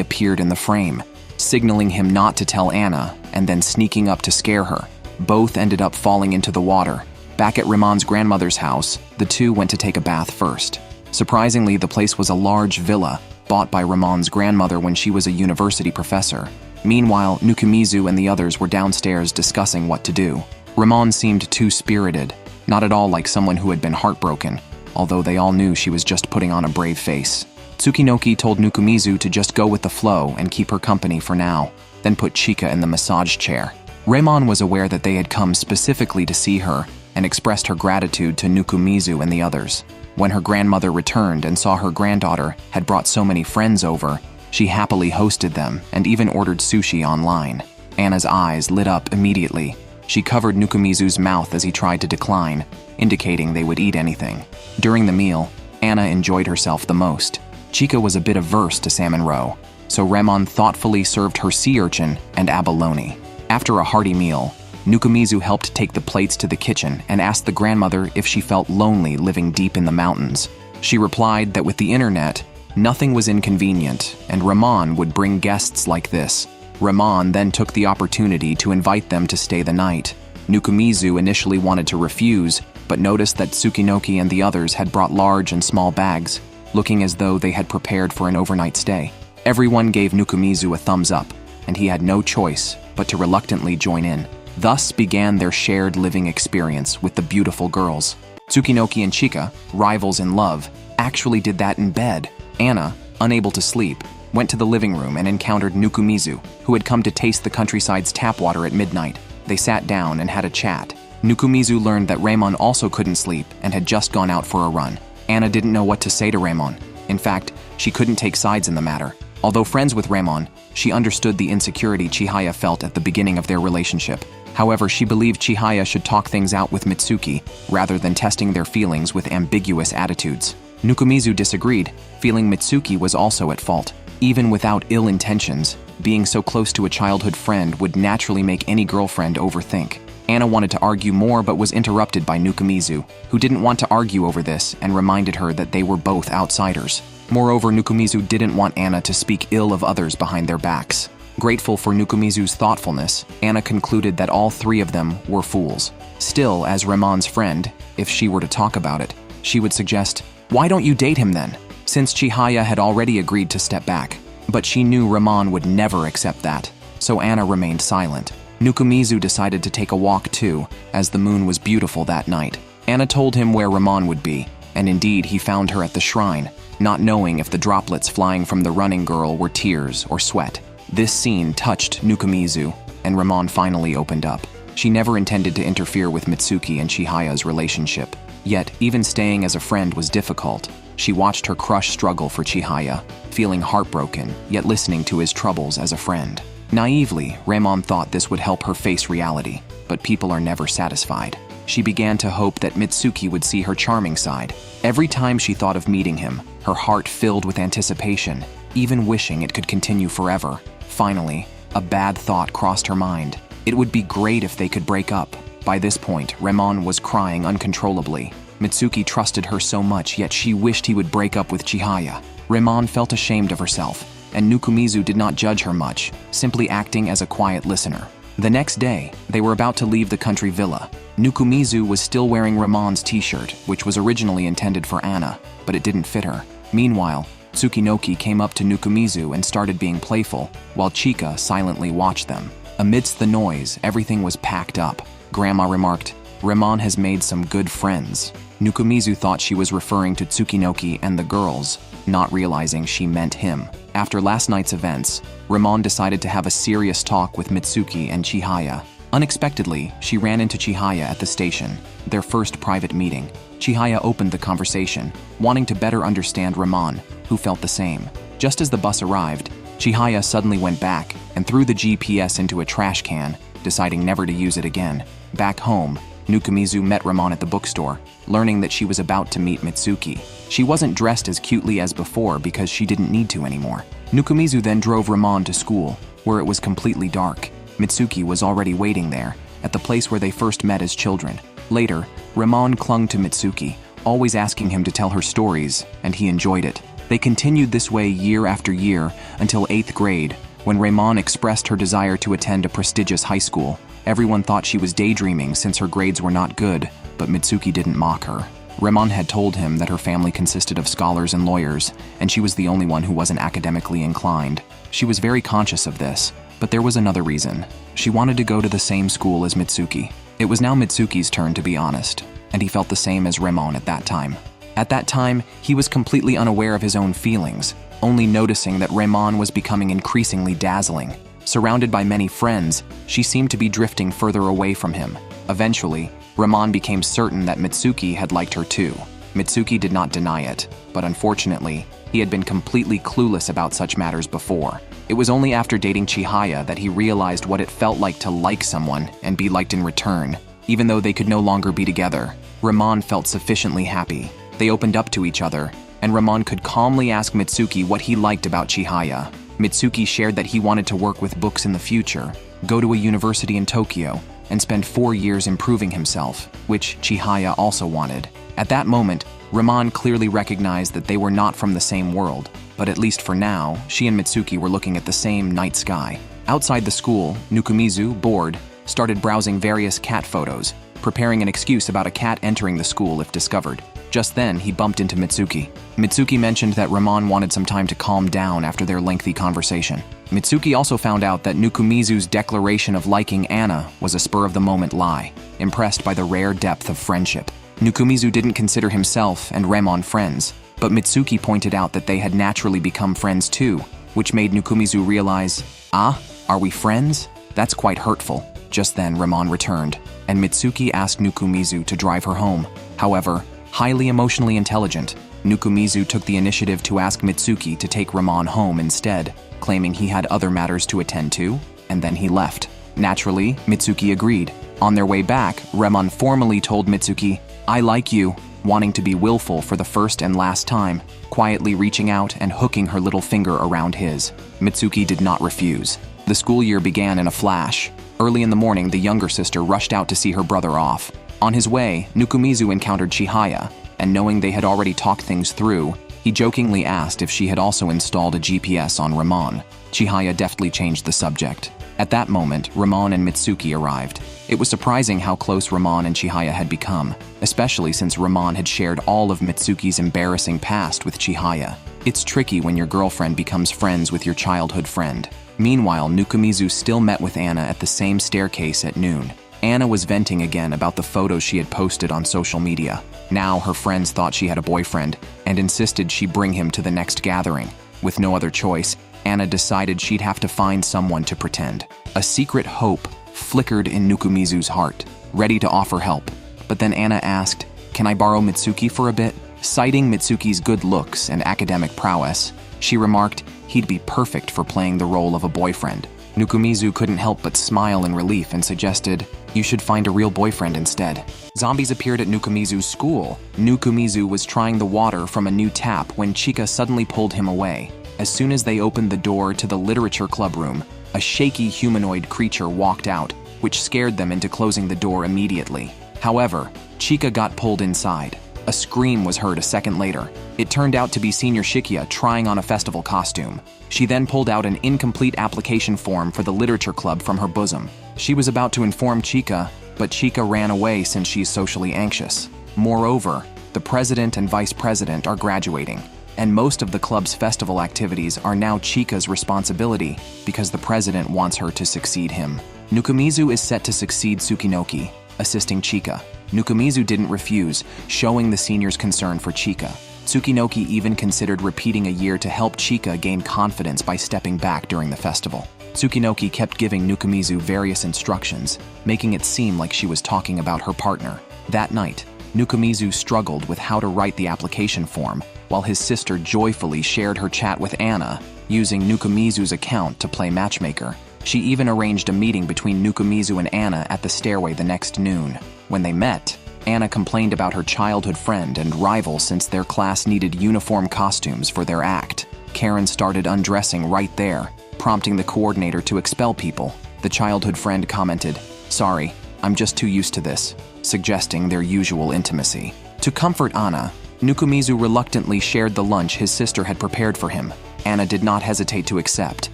appeared in the frame, signaling him not to tell Anna and then sneaking up to scare her. Both ended up falling into the water. Back at Remon's grandmother's house, the two went to take a bath first. Surprisingly, the place was a large villa bought by Remon's grandmother when she was a university professor. Meanwhile, Nukumizu and the others were downstairs discussing what to do. Remon seemed too spirited, not at all like someone who had been heartbroken, although they all knew she was just putting on a brave face. Tsukinoki told Nukumizu to just go with the flow and keep her company for now, then put Chika in the massage chair. Remon was aware that they had come specifically to see her and expressed her gratitude to Nukumizu and the others. When her grandmother returned and saw her granddaughter had brought so many friends over, she happily hosted them and even ordered sushi online. Anna's eyes lit up immediately. She covered Nukumizu's mouth as he tried to decline, indicating they would eat anything. During the meal, Anna enjoyed herself the most. Chika was a bit averse to salmon roe, so Remon thoughtfully served her sea urchin and abalone. After a hearty meal, Nukumizu helped take the plates to the kitchen and asked the grandmother if she felt lonely living deep in the mountains. She replied that with the internet, nothing was inconvenient, and Remon would bring guests like this. Remon then took the opportunity to invite them to stay the night. Nukumizu initially wanted to refuse, but noticed that Tsukinoki and the others had brought large and small bags, looking as though they had prepared for an overnight stay. Everyone gave Nukumizu a thumbs up, and he had no choice but to reluctantly join in. Thus began their shared living experience with the beautiful girls. Tsukinoki and Chika, rivals in love, actually did that in bed. Anna, unable to sleep, went to the living room and encountered Nukumizu, who had come to taste the countryside's tap water at midnight. They sat down and had a chat. Nukumizu learned that Remon also couldn't sleep and had just gone out for a run. Anna didn't know what to say to Remon. In fact, she couldn't take sides in the matter. Although friends with Remon, she understood the insecurity Chihaya felt at the beginning of their relationship. However, she believed Chihaya should talk things out with Mitsuki rather than testing their feelings with ambiguous attitudes. Nukumizu disagreed, feeling Mitsuki was also at fault. Even without ill intentions, being so close to a childhood friend would naturally make any girlfriend overthink. Anna wanted to argue more but was interrupted by Nukumizu, who didn't want to argue over this and reminded her that they were both outsiders. Moreover, Nukumizu didn't want Anna to speak ill of others behind their backs. Grateful for Nukumizu's thoughtfulness, Anna concluded that all three of them were fools. Still, as Remon's friend, if she were to talk about it, she would suggest, "Why don't you date him then?" Since Chihaya had already agreed to step back. But she knew Remon would never accept that, so Anna remained silent. Nukumizu decided to take a walk too, as the moon was beautiful that night. Anna told him where Remon would be, and indeed he found her at the shrine, not knowing if the droplets flying from the running girl were tears or sweat. This scene touched Nukumizu, and Remon finally opened up. She never intended to interfere with Mitsuki and Chihaya's relationship. Yet, even staying as a friend was difficult. She watched her crush struggle for Chihaya, feeling heartbroken, yet listening to his troubles as a friend. Naively, Ramon thought this would help her face reality, but people are never satisfied. She began to hope that Mitsuki would see her charming side. Every time she thought of meeting him, her heart filled with anticipation, even wishing it could continue forever. Finally, a bad thought crossed her mind. It would be great if they could break up. By this point, Ramon was crying uncontrollably. Mitsuki trusted her so much, yet she wished he would break up with Chihaya. Ramon felt ashamed of herself, and Nukumizu did not judge her much, simply acting as a quiet listener. The next day, they were about to leave the country villa. Nukumizu was still wearing Ramon's t-shirt, which was originally intended for Anna, but it didn't fit her. Meanwhile, Tsukinoki came up to Nukumizu and started being playful, while Chika silently watched them. Amidst the noise, everything was packed up. Grandma remarked, "Ramon has made some good friends." Nukumizu thought she was referring to Tsukinoki and the girls, not realizing she meant him. After last night's events, Ramon decided to have a serious talk with Mitsuki and Chihaya. Unexpectedly, she ran into Chihaya at the station, their first private meeting. Chihaya opened the conversation, wanting to better understand Ramon, who felt the same. Just as the bus arrived, Chihaya suddenly went back and threw the GPS into a trash can, deciding never to use it again. Back home, Nukumizu met Ramon at the bookstore, learning that she was about to meet Mitsuki. She wasn't dressed as cutely as before because she didn't need to anymore. Nukumizu then drove Ramon to school, where it was completely dark. Mitsuki was already waiting there, at the place where they first met as children. Later, Ramon clung to Mitsuki, always asking him to tell her stories, and he enjoyed it. They continued this way year after year until 8th grade, when Ramon expressed her desire to attend a prestigious high school. Everyone thought she was daydreaming since her grades were not good, but Mitsuki didn't mock her. Ramon had told him that her family consisted of scholars and lawyers, and she was the only one who wasn't academically inclined. She was very conscious of this, but there was another reason. She wanted to go to the same school as Mitsuki. It was now Mitsuki's turn to be honest, and he felt the same as Ramon at that time. At that time, he was completely unaware of his own feelings, only noticing that Ramon was becoming increasingly dazzling. Surrounded by many friends, she seemed to be drifting further away from him. Eventually, Ramon became certain that Mitsuki had liked her too. Mitsuki did not deny it, but unfortunately, he had been completely clueless about such matters before. It was only after dating Chihaya that he realized what it felt like to like someone and be liked in return. Even though they could no longer be together, Ramon felt sufficiently happy. They opened up to each other, and Ramon could calmly ask Mitsuki what he liked about Chihaya. Mitsuki shared that he wanted to work with books in the future, go to a university in Tokyo, and spend 4 years improving himself, which Chihaya also wanted. At that moment, Ramon clearly recognized that they were not from the same world, but at least for now, she and Mitsuki were looking at the same night sky. Outside the school, Nukumizu, bored, started browsing various cat photos, preparing an excuse about a cat entering the school if discovered. Just then, he bumped into Mitsuki. Mitsuki mentioned that Ramon wanted some time to calm down after their lengthy conversation. Mitsuki also found out that Nukumizu's declaration of liking Anna was a spur-of-the-moment lie, impressed by the rare depth of friendship. Nukumizu didn't consider himself and Ramon friends, but Mitsuki pointed out that they had naturally become friends too, which made Nukumizu realize, are we friends? That's quite hurtful. Just then, Ramon returned, and Mitsuki asked Nukumizu to drive her home. However, highly emotionally intelligent, Nukumizu took the initiative to ask Mitsuki to take Ramon home instead, claiming he had other matters to attend to, and then he left. Naturally, Mitsuki agreed. On their way back, Ramon formally told Mitsuki, "I like you," wanting to be willful for the first and last time, quietly reaching out and hooking her little finger around his. Mitsuki did not refuse. The school year began in a flash. Early in the morning, the younger sister rushed out to see her brother off. On his way, Nukumizu encountered Chihaya, and knowing they had already talked things through, he jokingly asked if she had also installed a GPS on Ramon. Chihaya deftly changed the subject. At that moment, Ramon and Mitsuki arrived. It was surprising how close Ramon and Chihaya had become, especially since Ramon had shared all of Mitsuki's embarrassing past with Chihaya. It's tricky when your girlfriend becomes friends with your childhood friend. Meanwhile, Nukumizu still met with Anna at the same staircase at noon. Anna was venting again about the photos she had posted on social media. Now her friends thought she had a boyfriend and insisted she bring him to the next gathering. With no other choice, Anna decided she'd have to find someone to pretend. A secret hope flickered in Nukumizu's heart, ready to offer help. But then Anna asked, "Can I borrow Mitsuki for a bit?" Citing Mitsuki's good looks and academic prowess, she remarked he'd be perfect for playing the role of a boyfriend. Nukumizu couldn't help but smile in relief and suggested, "You should find a real boyfriend instead." Zombies appeared at Nukumizu's school. Nukumizu was trying the water from a new tap when Chika suddenly pulled him away. As soon as they opened the door to the literature club room, a shaky humanoid creature walked out, which scared them into closing the door immediately. However, Chika got pulled inside. A scream was heard a second later. It turned out to be Senior Shikia trying on a festival costume. She then pulled out an incomplete application form for the literature club from her bosom. She was about to inform Chika, but Chika ran away since she's socially anxious. Moreover, the president and vice president are graduating, and most of the club's festival activities are now Chika's responsibility because the president wants her to succeed him. Nukumizu is set to succeed Tsukinoki, assisting Chika. Nukumizu didn't refuse, showing the seniors' concern for Chika. Tsukinoki even considered repeating a year to help Chika gain confidence by stepping back during the festival. Tsukinoki kept giving Nukumizu various instructions, making it seem like she was talking about her partner. That night, Nukumizu struggled with how to write the application form, while his sister joyfully shared her chat with Anna, using Nukumizu's account to play matchmaker. She even arranged a meeting between Nukumizu and Anna at the stairway the next noon. When they met, Anna complained about her childhood friend and rival since their class needed uniform costumes for their act. Karen started undressing right there, prompting the coordinator to expel people. The childhood friend commented, "Sorry, I'm just too used to this," suggesting their usual intimacy. To comfort Anna, Nukumizu reluctantly shared the lunch his sister had prepared for him. Anna did not hesitate to accept,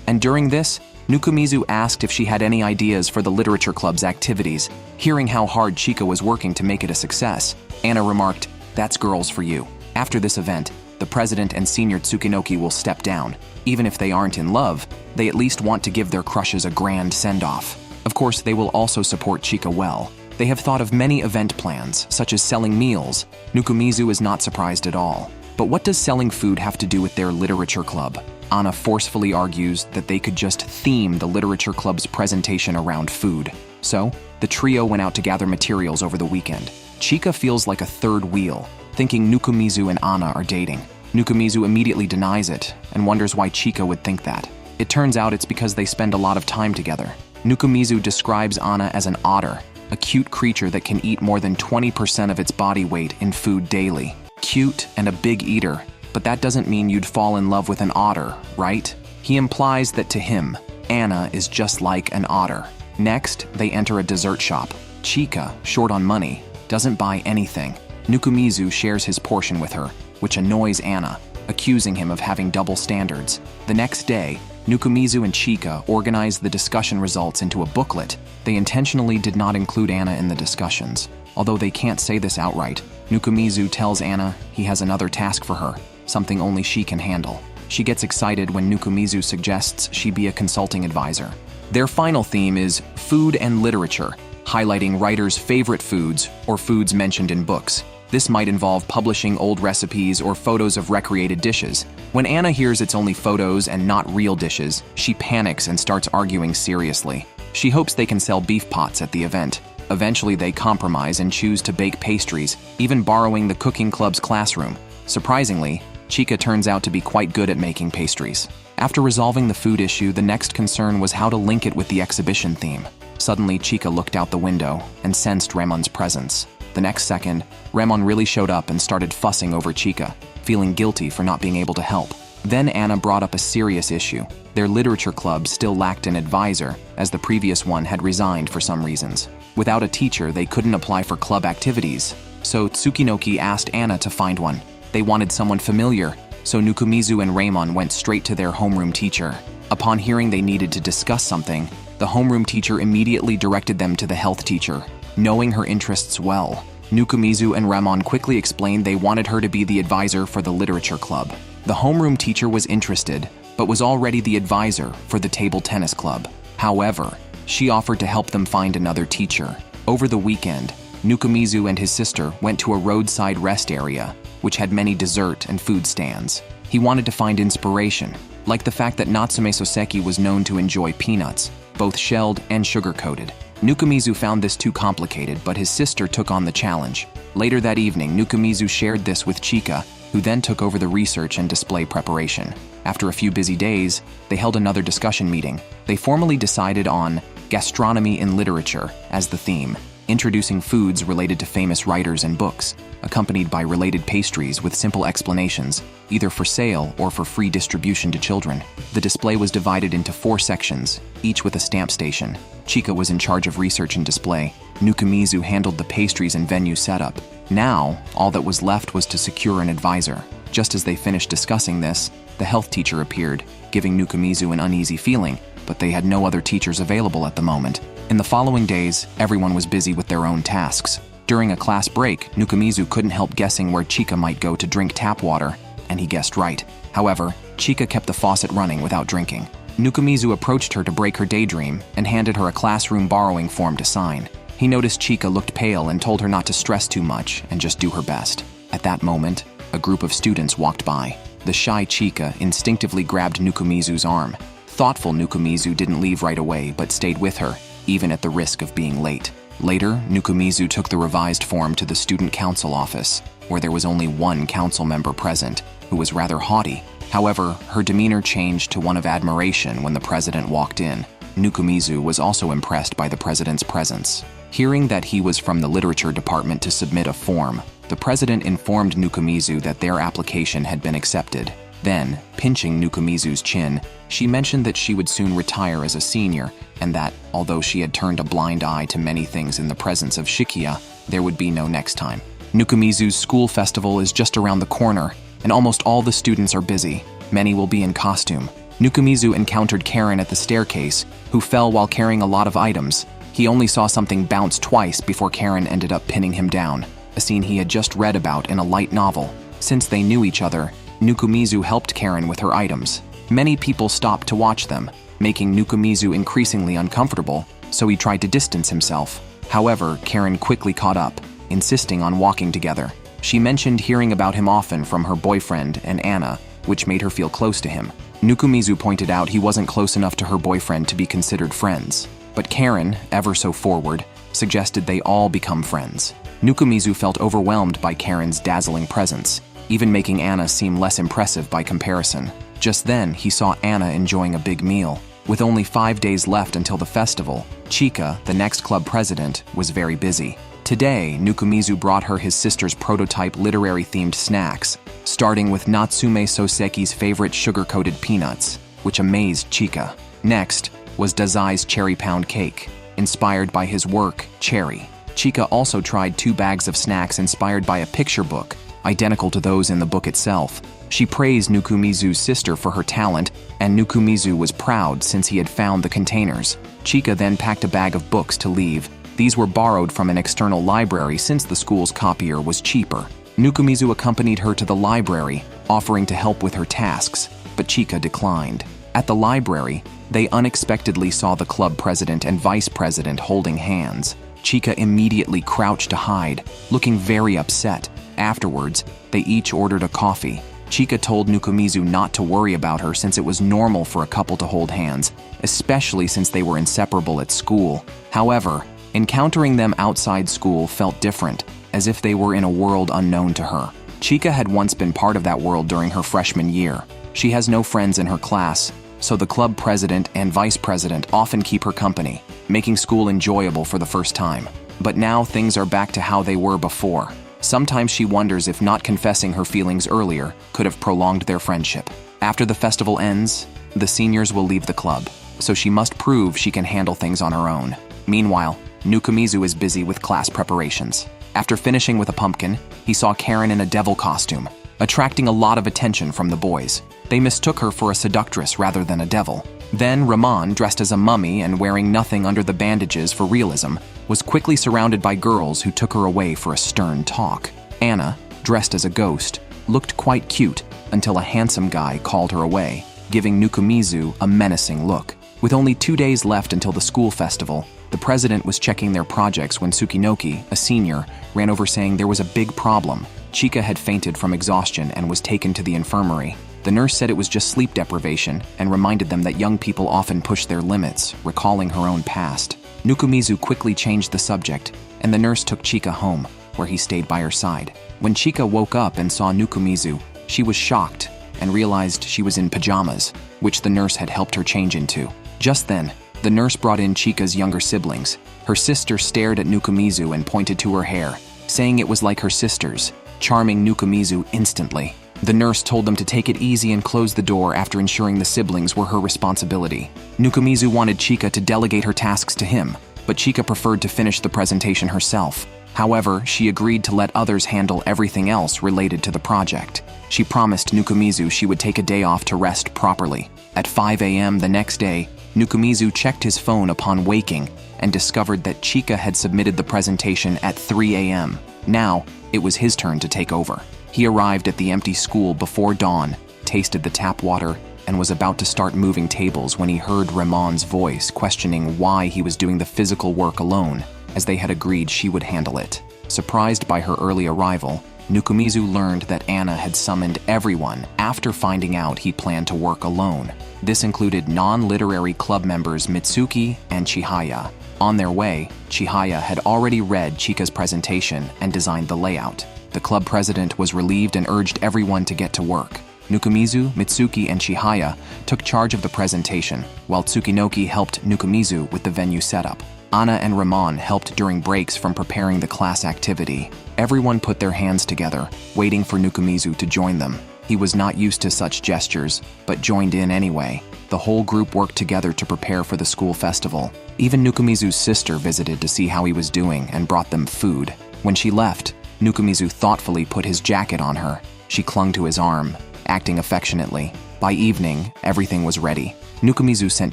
and during this, Nukumizu asked if she had any ideas for the literature club's activities. Hearing how hard Chika was working to make it a success, Anna remarked, "That's girls for you." After this event, the president and senior Tsukinoki will step down. Even if they aren't in love, they at least want to give their crushes a grand send-off. Of course, they will also support Chika well. They have thought of many event plans, such as selling meals. Nukumizu is not surprised at all. But what does selling food have to do with their literature club? Anna forcefully argues that they could just theme the literature club's presentation around food. So, the trio went out to gather materials over the weekend. Chika feels like a third wheel, thinking Nukumizu and Anna are dating. Nukumizu immediately denies it and wonders why Chika would think that. It turns out it's because they spend a lot of time together. Nukumizu describes Anna as an otter, a cute creature that can eat more than 20% of its body weight in food daily. Cute and a big eater, but that doesn't mean you'd fall in love with an otter, right? He implies that to him, Anna is just like an otter. Next, they enter a dessert shop. Chika, short on money, doesn't buy anything. Nukumizu shares his portion with her, which annoys Anna, accusing him of having double standards. The next day, Nukumizu and Chika organize the discussion results into a booklet. They intentionally did not include Anna in the discussions. Although they can't say this outright, Nukumizu tells Anna he has another task for her, something only she can handle. She gets excited when Nukumizu suggests she be a consulting advisor. Their final theme is food and literature, highlighting writers' favorite foods or foods mentioned in books. This might involve publishing old recipes or photos of recreated dishes. When Anna hears it's only photos and not real dishes, she panics and starts arguing seriously. She hopes they can sell beef pots at the event. Eventually, they compromise and choose to bake pastries, even borrowing the cooking club's classroom. Surprisingly, Chika turns out to be quite good at making pastries. After resolving the food issue, the next concern was how to link it with the exhibition theme. Suddenly, Chika looked out the window and sensed Remon's presence. The next second, Remon really showed up and started fussing over Chika, feeling guilty for not being able to help. Then Anna brought up a serious issue. Their literature club still lacked an advisor, as the previous one had resigned for some reasons. Without a teacher, they couldn't apply for club activities, so Tsukinoki asked Anna to find one. They wanted someone familiar, so Nukumizu and Raymon went straight to their homeroom teacher. Upon hearing they needed to discuss something, the homeroom teacher immediately directed them to the health teacher. Knowing her interests well, Nukumizu and Raymon quickly explained they wanted her to be the advisor for the literature club. The homeroom teacher was interested, but was already the advisor for the table tennis club. However, she offered to help them find another teacher. Over the weekend, Nukumizu and his sister went to a roadside rest area, which had many dessert and food stands. He wanted to find inspiration, like the fact that Natsume Soseki was known to enjoy peanuts, both shelled and sugar-coated. Nukumizu found this too complicated, but his sister took on the challenge. Later that evening, Nukumizu shared this with Chika, who then took over the research and display preparation. After a few busy days, they held another discussion meeting. They formally decided on gastronomy in literature as the theme, introducing foods related to famous writers and books, accompanied by related pastries with simple explanations, either for sale or for free distribution to children. The display was divided into 4 sections, each with a stamp station. Chika was in charge of research and display. Nukumizu handled the pastries and venue setup. Now, all that was left was to secure an advisor. Just as they finished discussing this, the health teacher appeared, giving Nukumizu an uneasy feeling, but they had no other teachers available at the moment. In the following days, everyone was busy with their own tasks. During a class break, Nukumizu couldn't help guessing where Chika might go to drink tap water, and he guessed right. However, Chika kept the faucet running without drinking. Nukumizu approached her to break her daydream and handed her a classroom borrowing form to sign. He noticed Chika looked pale and told her not to stress too much and just do her best. At that moment, a group of students walked by. The shy Chika instinctively grabbed Nukumizu's arm. Thoughtful Nukumizu didn't leave right away but stayed with her, even at the risk of being late. Later, Nukumizu took the revised form to the student council office, where there was only one council member present, who was rather haughty. However, her demeanor changed to one of admiration when the president walked in. Nukumizu was also impressed by the president's presence. Hearing that he was from the literature department to submit a form, the president informed Nukumizu that their application had been accepted. Then, pinching Nukumizu's chin, she mentioned that she would soon retire as a senior, and that, although she had turned a blind eye to many things in the presence of Shikia, there would be no next time. Nukumizu's school festival is just around the corner, and almost all the students are busy. Many will be in costume. Nukumizu encountered Karen at the staircase, who fell while carrying a lot of items. He only saw something bounce twice before Karen ended up pinning him down, a scene he had just read about in a light novel. Since they knew each other, Nukumizu helped Karen with her items. Many people stopped to watch them, making Nukumizu increasingly uncomfortable, so he tried to distance himself. However, Karen quickly caught up, insisting on walking together. She mentioned hearing about him often from her boyfriend and Anna, which made her feel close to him. Nukumizu pointed out he wasn't close enough to her boyfriend to be considered friends. But Karen, ever so forward, suggested they all become friends. Nukumizu felt overwhelmed by Karen's dazzling presence, even making Anna seem less impressive by comparison. Just then, he saw Anna enjoying a big meal. With only 5 days left until the festival, Chika, the next club president, was very busy. Today, Nukumizu brought her his sister's prototype literary-themed snacks, starting with Natsume Soseki's favorite sugar-coated peanuts, which amazed Chika. Next was Dazai's cherry pound cake, inspired by his work, Cherry. Chika also tried 2 bags of snacks inspired by a picture book, identical to those in the book itself. She praised Nukumizu's sister for her talent, and Nukumizu was proud since he had found the containers. Chika then packed a bag of books to leave. These were borrowed from an external library since the school's copier was cheaper. Nukumizu accompanied her to the library, offering to help with her tasks, but Chika declined. At the library, they unexpectedly saw the club president and vice president holding hands. Chika immediately crouched to hide, looking very upset. Afterwards, they each ordered a coffee. Chika told Nukumizu not to worry about her since it was normal for a couple to hold hands, especially since they were inseparable at school. However, encountering them outside school felt different, as if they were in a world unknown to her. Chika had once been part of that world during her freshman year. She has no friends in her class, so the club president and vice president often keep her company, making school enjoyable for the first time. But now things are back to how they were before. Sometimes she wonders if not confessing her feelings earlier could have prolonged their friendship. After the festival ends, the seniors will leave the club, so she must prove she can handle things on her own. Meanwhile, Nukumizu is busy with class preparations. After finishing with a pumpkin, he saw Karen in a devil costume, attracting a lot of attention from the boys. They mistook her for a seductress rather than a devil. Then Rahman, dressed as a mummy and wearing nothing under the bandages for realism, was quickly surrounded by girls who took her away for a stern talk. Anna, dressed as a ghost, looked quite cute until a handsome guy called her away, giving Nukumizu a menacing look. With only 2 days left until the school festival, the president was checking their projects when Tsukinoki, a senior, ran over saying there was a big problem. Chika had fainted from exhaustion and was taken to the infirmary. The nurse said it was just sleep deprivation and reminded them that young people often push their limits, recalling her own past. Nukumizu quickly changed the subject, and the nurse took Chika home, where he stayed by her side. When Chika woke up and saw Nukumizu, she was shocked and realized she was in pajamas, which the nurse had helped her change into. Just then, the nurse brought in Chika's younger siblings. Her sister stared at Nukumizu and pointed to her hair, saying it was like her sister's, charming Nukumizu instantly. The nurse told them to take it easy and close the door after ensuring the siblings were her responsibility. Nukumizu wanted Chika to delegate her tasks to him, but Chika preferred to finish the presentation herself. However, she agreed to let others handle everything else related to the project. She promised Nukumizu she would take a day off to rest properly. At 5 a.m. the next day, Nukumizu checked his phone upon waking and discovered that Chika had submitted the presentation at 3 a.m. Now, it was his turn to take over. He arrived at the empty school before dawn, tasted the tap water, and was about to start moving tables when he heard Ramon's voice questioning why he was doing the physical work alone, as they had agreed she would handle it. Surprised by her early arrival, Nukumizu learned that Anna had summoned everyone after finding out he planned to work alone. This included non-literary club members Mitsuki and Chihaya. On their way, Chihaya had already read Chika's presentation and designed the layout. The club president was relieved and urged everyone to get to work. Nukumizu, Mitsuki, and Chihaya took charge of the presentation, while Tsukinoki helped Nukumizu with the venue setup. Anna and Ramon helped during breaks from preparing the class activity. Everyone put their hands together, waiting for Nukumizu to join them. He was not used to such gestures, but joined in anyway. The whole group worked together to prepare for the school festival. Even Nukumizu's sister visited to see how he was doing and brought them food. When she left, Nukumizu thoughtfully put his jacket on her. She clung to his arm, acting affectionately. By evening, everything was ready. Nukumizu sent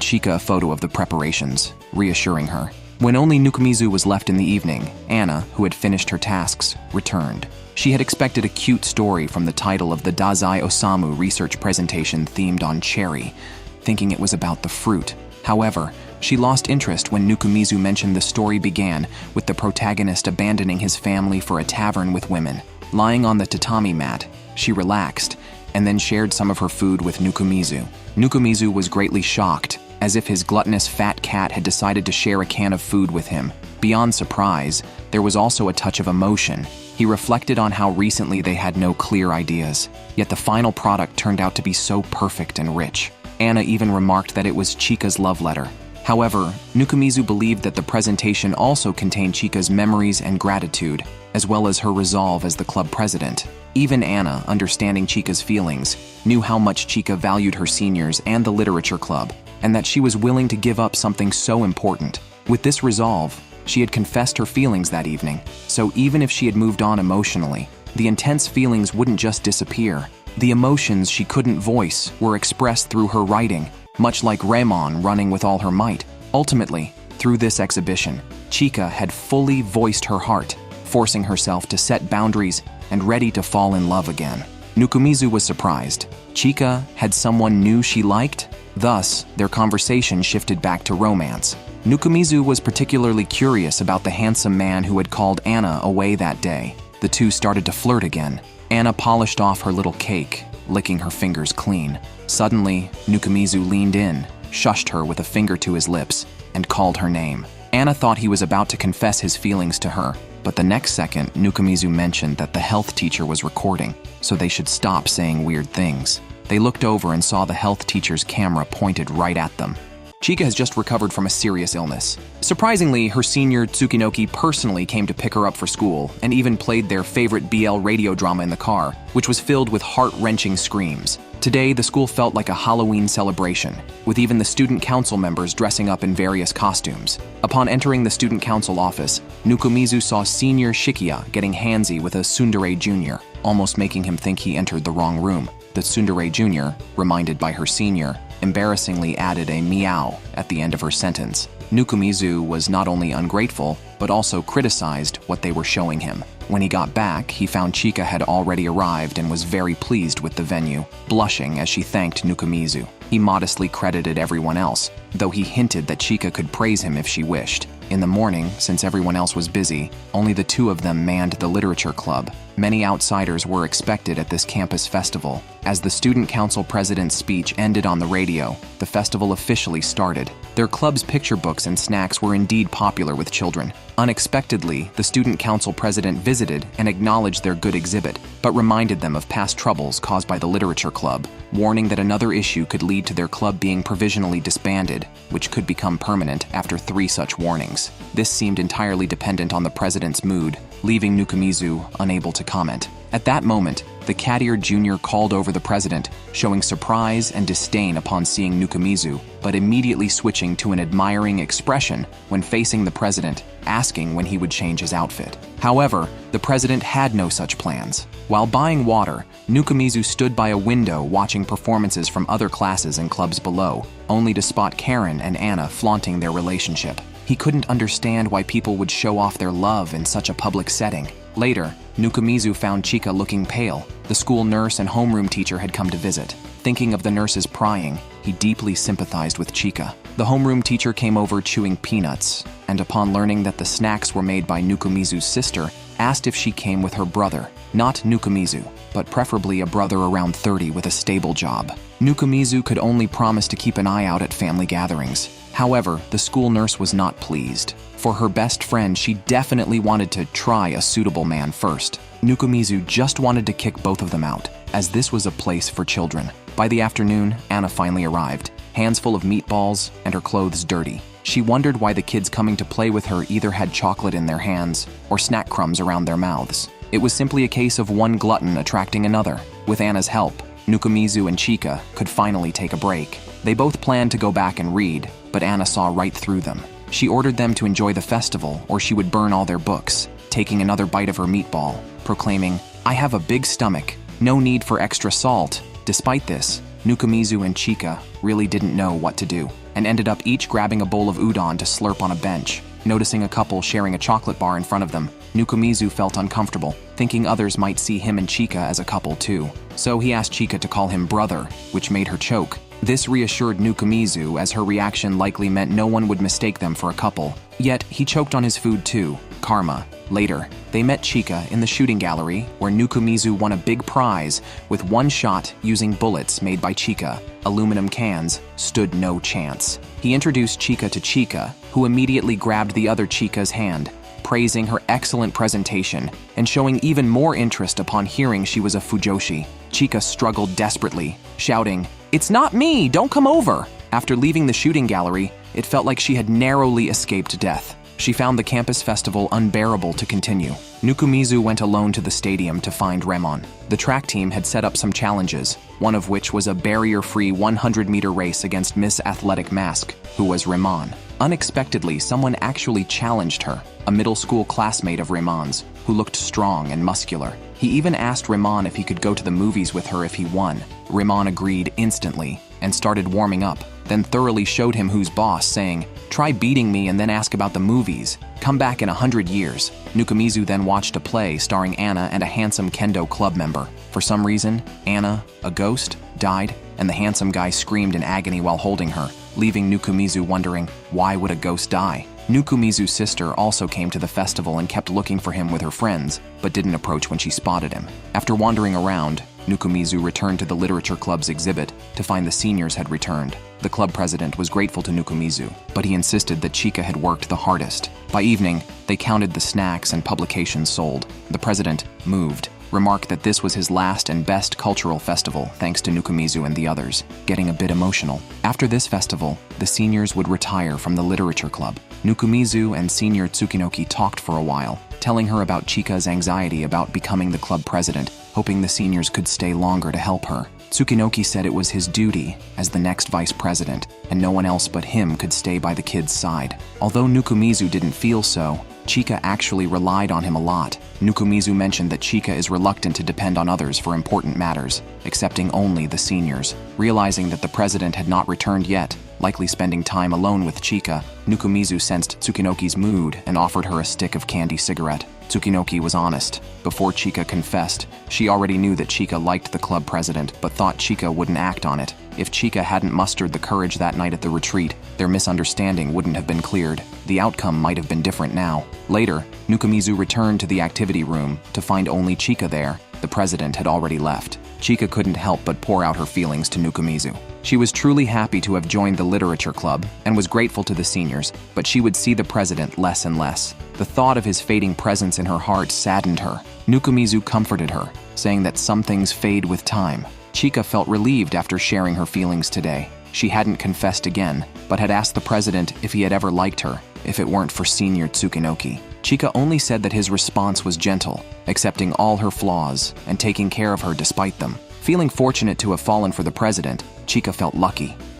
Chika a photo of the preparations, reassuring her. When only Nukumizu was left in the evening, Anna, who had finished her tasks, returned. She had expected a cute story from the title of the Dazai Osamu research presentation themed on cherry, thinking it was about the fruit. However, she lost interest when Nukumizu mentioned the story began with the protagonist abandoning his family for a tavern with women. Lying on the tatami mat, she relaxed and then shared some of her food with Nukumizu. Nukumizu was greatly shocked, as if his gluttonous fat cat had decided to share a can of food with him. Beyond surprise, there was also a touch of emotion. He reflected on how recently they had no clear ideas, yet the final product turned out to be so perfect and rich. Anna even remarked that it was Chika's love letter. However, Nukumizu believed that the presentation also contained Chika's memories and gratitude, as well as her resolve as the club president. Even Anna, understanding Chika's feelings, knew how much Chika valued her seniors and the literature club, and that she was willing to give up something so important. With this resolve, she had confessed her feelings that evening, so even if she had moved on emotionally, the intense feelings wouldn't just disappear. The emotions she couldn't voice were expressed through her writing, much like Ramon running with all her might. Ultimately, through this exhibition, Chika had fully voiced her heart, forcing herself to set boundaries and ready to fall in love again. Nukumizu was surprised. Chika had someone new she liked? Thus, their conversation shifted back to romance. Nukumizu was particularly curious about the handsome man who had called Anna away that day. The two started to flirt again. Anna polished off her little cake, licking her fingers clean. Suddenly, Nukumizu leaned in, shushed her with a finger to his lips, and called her name. Anna thought he was about to confess his feelings to her, but the next second, Nukumizu mentioned that the health teacher was recording, so they should stop saying weird things. They looked over and saw the health teacher's camera pointed right at them. Chika has just recovered from a serious illness. Surprisingly, her senior Tsukinoki personally came to pick her up for school and even played their favorite BL radio drama in the car, which was filled with heart-wrenching screams. Today, the school felt like a Halloween celebration, with even the student council members dressing up in various costumes. Upon entering the student council office, Nukumizu saw senior Shikiya getting handsy with a tsundere junior, almost making him think he entered the wrong room. The tsundere junior, reminded by her senior, embarrassingly added a meow at the end of her sentence. Nukumizu was not only ungrateful, but also criticized what they were showing him. When he got back, he found Chika had already arrived and was very pleased with the venue, blushing as she thanked Nukumizu. He modestly credited everyone else, though he hinted that Chika could praise him if she wished. In the morning, since everyone else was busy, only the two of them manned the literature club. Many outsiders were expected at this campus festival. As the student council president's speech ended on the radio, the festival officially started. Their club's picture books and snacks were indeed popular with children. Unexpectedly, the student council president visited and acknowledged their good exhibit, but reminded them of past troubles caused by the literature club, warning that another issue could lead to their club being provisionally disbanded, which could become permanent after 3 such warnings. This seemed entirely dependent on the president's mood, leaving Nukumizu unable to comment. At that moment, the cat-eared junior called over the president, showing surprise and disdain upon seeing Nukumizu, but immediately switching to an admiring expression when facing the president, asking when he would change his outfit. However, the president had no such plans. While buying water, Nukumizu stood by a window watching performances from other classes and clubs below, only to spot Karen and Anna flaunting their relationship. He couldn't understand why people would show off their love in such a public setting. Later, Nukumizu found Chika looking pale. The school nurse and homeroom teacher had come to visit. Thinking of the nurse's prying, he deeply sympathized with Chika. The homeroom teacher came over chewing peanuts, and upon learning that the snacks were made by Nukumizu's sister, asked if she came with her brother. Not Nukumizu, but preferably a brother around 30 with a stable job. Nukumizu could only promise to keep an eye out at family gatherings. However, the school nurse was not pleased. For her best friend, she definitely wanted to try a suitable man first. Nukumizu just wanted to kick both of them out, as this was a place for children. By the afternoon, Anna finally arrived, hands full of meatballs and her clothes dirty. She wondered why the kids coming to play with her either had chocolate in their hands or snack crumbs around their mouths. It was simply a case of one glutton attracting another. With Anna's help, Nukumizu and Chika could finally take a break. They both planned to go back and read, but Anna saw right through them. She ordered them to enjoy the festival or she would burn all their books, taking another bite of her meatball, proclaiming, "I have a big stomach, no need for extra salt." Despite this, Nukumizu and Chika really didn't know what to do, and ended up each grabbing a bowl of udon to slurp on a bench. Noticing a couple sharing a chocolate bar in front of them, Nukumizu felt uncomfortable, thinking others might see him and Chika as a couple too. So he asked Chika to call him brother, which made her choke. This reassured Nukumizu, as her reaction likely meant no one would mistake them for a couple. Yet, he choked on his food too. Karma. Later, they met Chika in the shooting gallery, where Nukumizu won a big prize with one shot using bullets made by Chika. Aluminum cans stood no chance. He introduced Chika to Chika, who immediately grabbed the other Chika's hand, praising her excellent presentation and showing even more interest upon hearing she was a Fujoshi. Chika struggled desperately, shouting, "It's not me, don't come over!" After leaving the shooting gallery, it felt like she had narrowly escaped death. She found the campus festival unbearable to continue. Nukumizu went alone to the stadium to find Remon. The track team had set up some challenges, one of which was a barrier-free 100-meter race against Miss Athletic Mask, who was Remon. Unexpectedly, someone actually challenged her, a middle school classmate of Remon's, who looked strong and muscular. He even asked Remon if he could go to the movies with her if he won. Remon agreed instantly and started warming up, then thoroughly showed him who's boss, saying, "Try beating me and then ask about the movies. Come back in 100 years. Nukumizu then watched a play starring Anna and a handsome kendo club member. For some reason, Anna, a ghost, died, and the handsome guy screamed in agony while holding her, leaving Nukumizu wondering, why would a ghost die? Nukumizu's sister also came to the festival and kept looking for him with her friends, but didn't approach when she spotted him. After wandering around, Nukumizu returned to the literature club's exhibit to find the seniors had returned. The club president was grateful to Nukumizu, but he insisted that Chika had worked the hardest. By evening, they counted the snacks and publications sold. The president, moved, remarked that this was his last and best cultural festival thanks to Nukumizu and the others, getting a bit emotional. After this festival, the seniors would retire from the literature club. Nukumizu and senior Tsukinoki talked for a while, telling her about Chika's anxiety about becoming the club president, hoping the seniors could stay longer to help her. Tsukinoki said it was his duty as the next vice president, and no one else but him could stay by the kids' side. Although Nukumizu didn't feel so, Chika actually relied on him a lot. Nukumizu mentioned that Chika is reluctant to depend on others for important matters, accepting only the seniors. Realizing that the president had not returned yet, likely spending time alone with Chika, Nukumizu sensed Tsukinoki's mood and offered her a stick of candy cigarette. Tsukinoki was honest. Before Chika confessed, she already knew that Chika liked the club president but thought Chika wouldn't act on it. If Chika hadn't mustered the courage that night at the retreat, their misunderstanding wouldn't have been cleared. The outcome might have been different now. Later, Nukumizu returned to the activity room to find only Chika there. The president had already left. Chika couldn't help but pour out her feelings to Nukumizu. She was truly happy to have joined the literature club and was grateful to the seniors, but she would see the president less and less. The thought of his fading presence in her heart saddened her. Nukumizu comforted her, saying that some things fade with time. Chika felt relieved after sharing her feelings today. She hadn't confessed again, but had asked the president if he had ever liked her, if it weren't for Senior Tsukinoki. Chika only said that his response was gentle, accepting all her flaws and taking care of her despite them. Feeling fortunate to have fallen for the president, Chika felt lucky.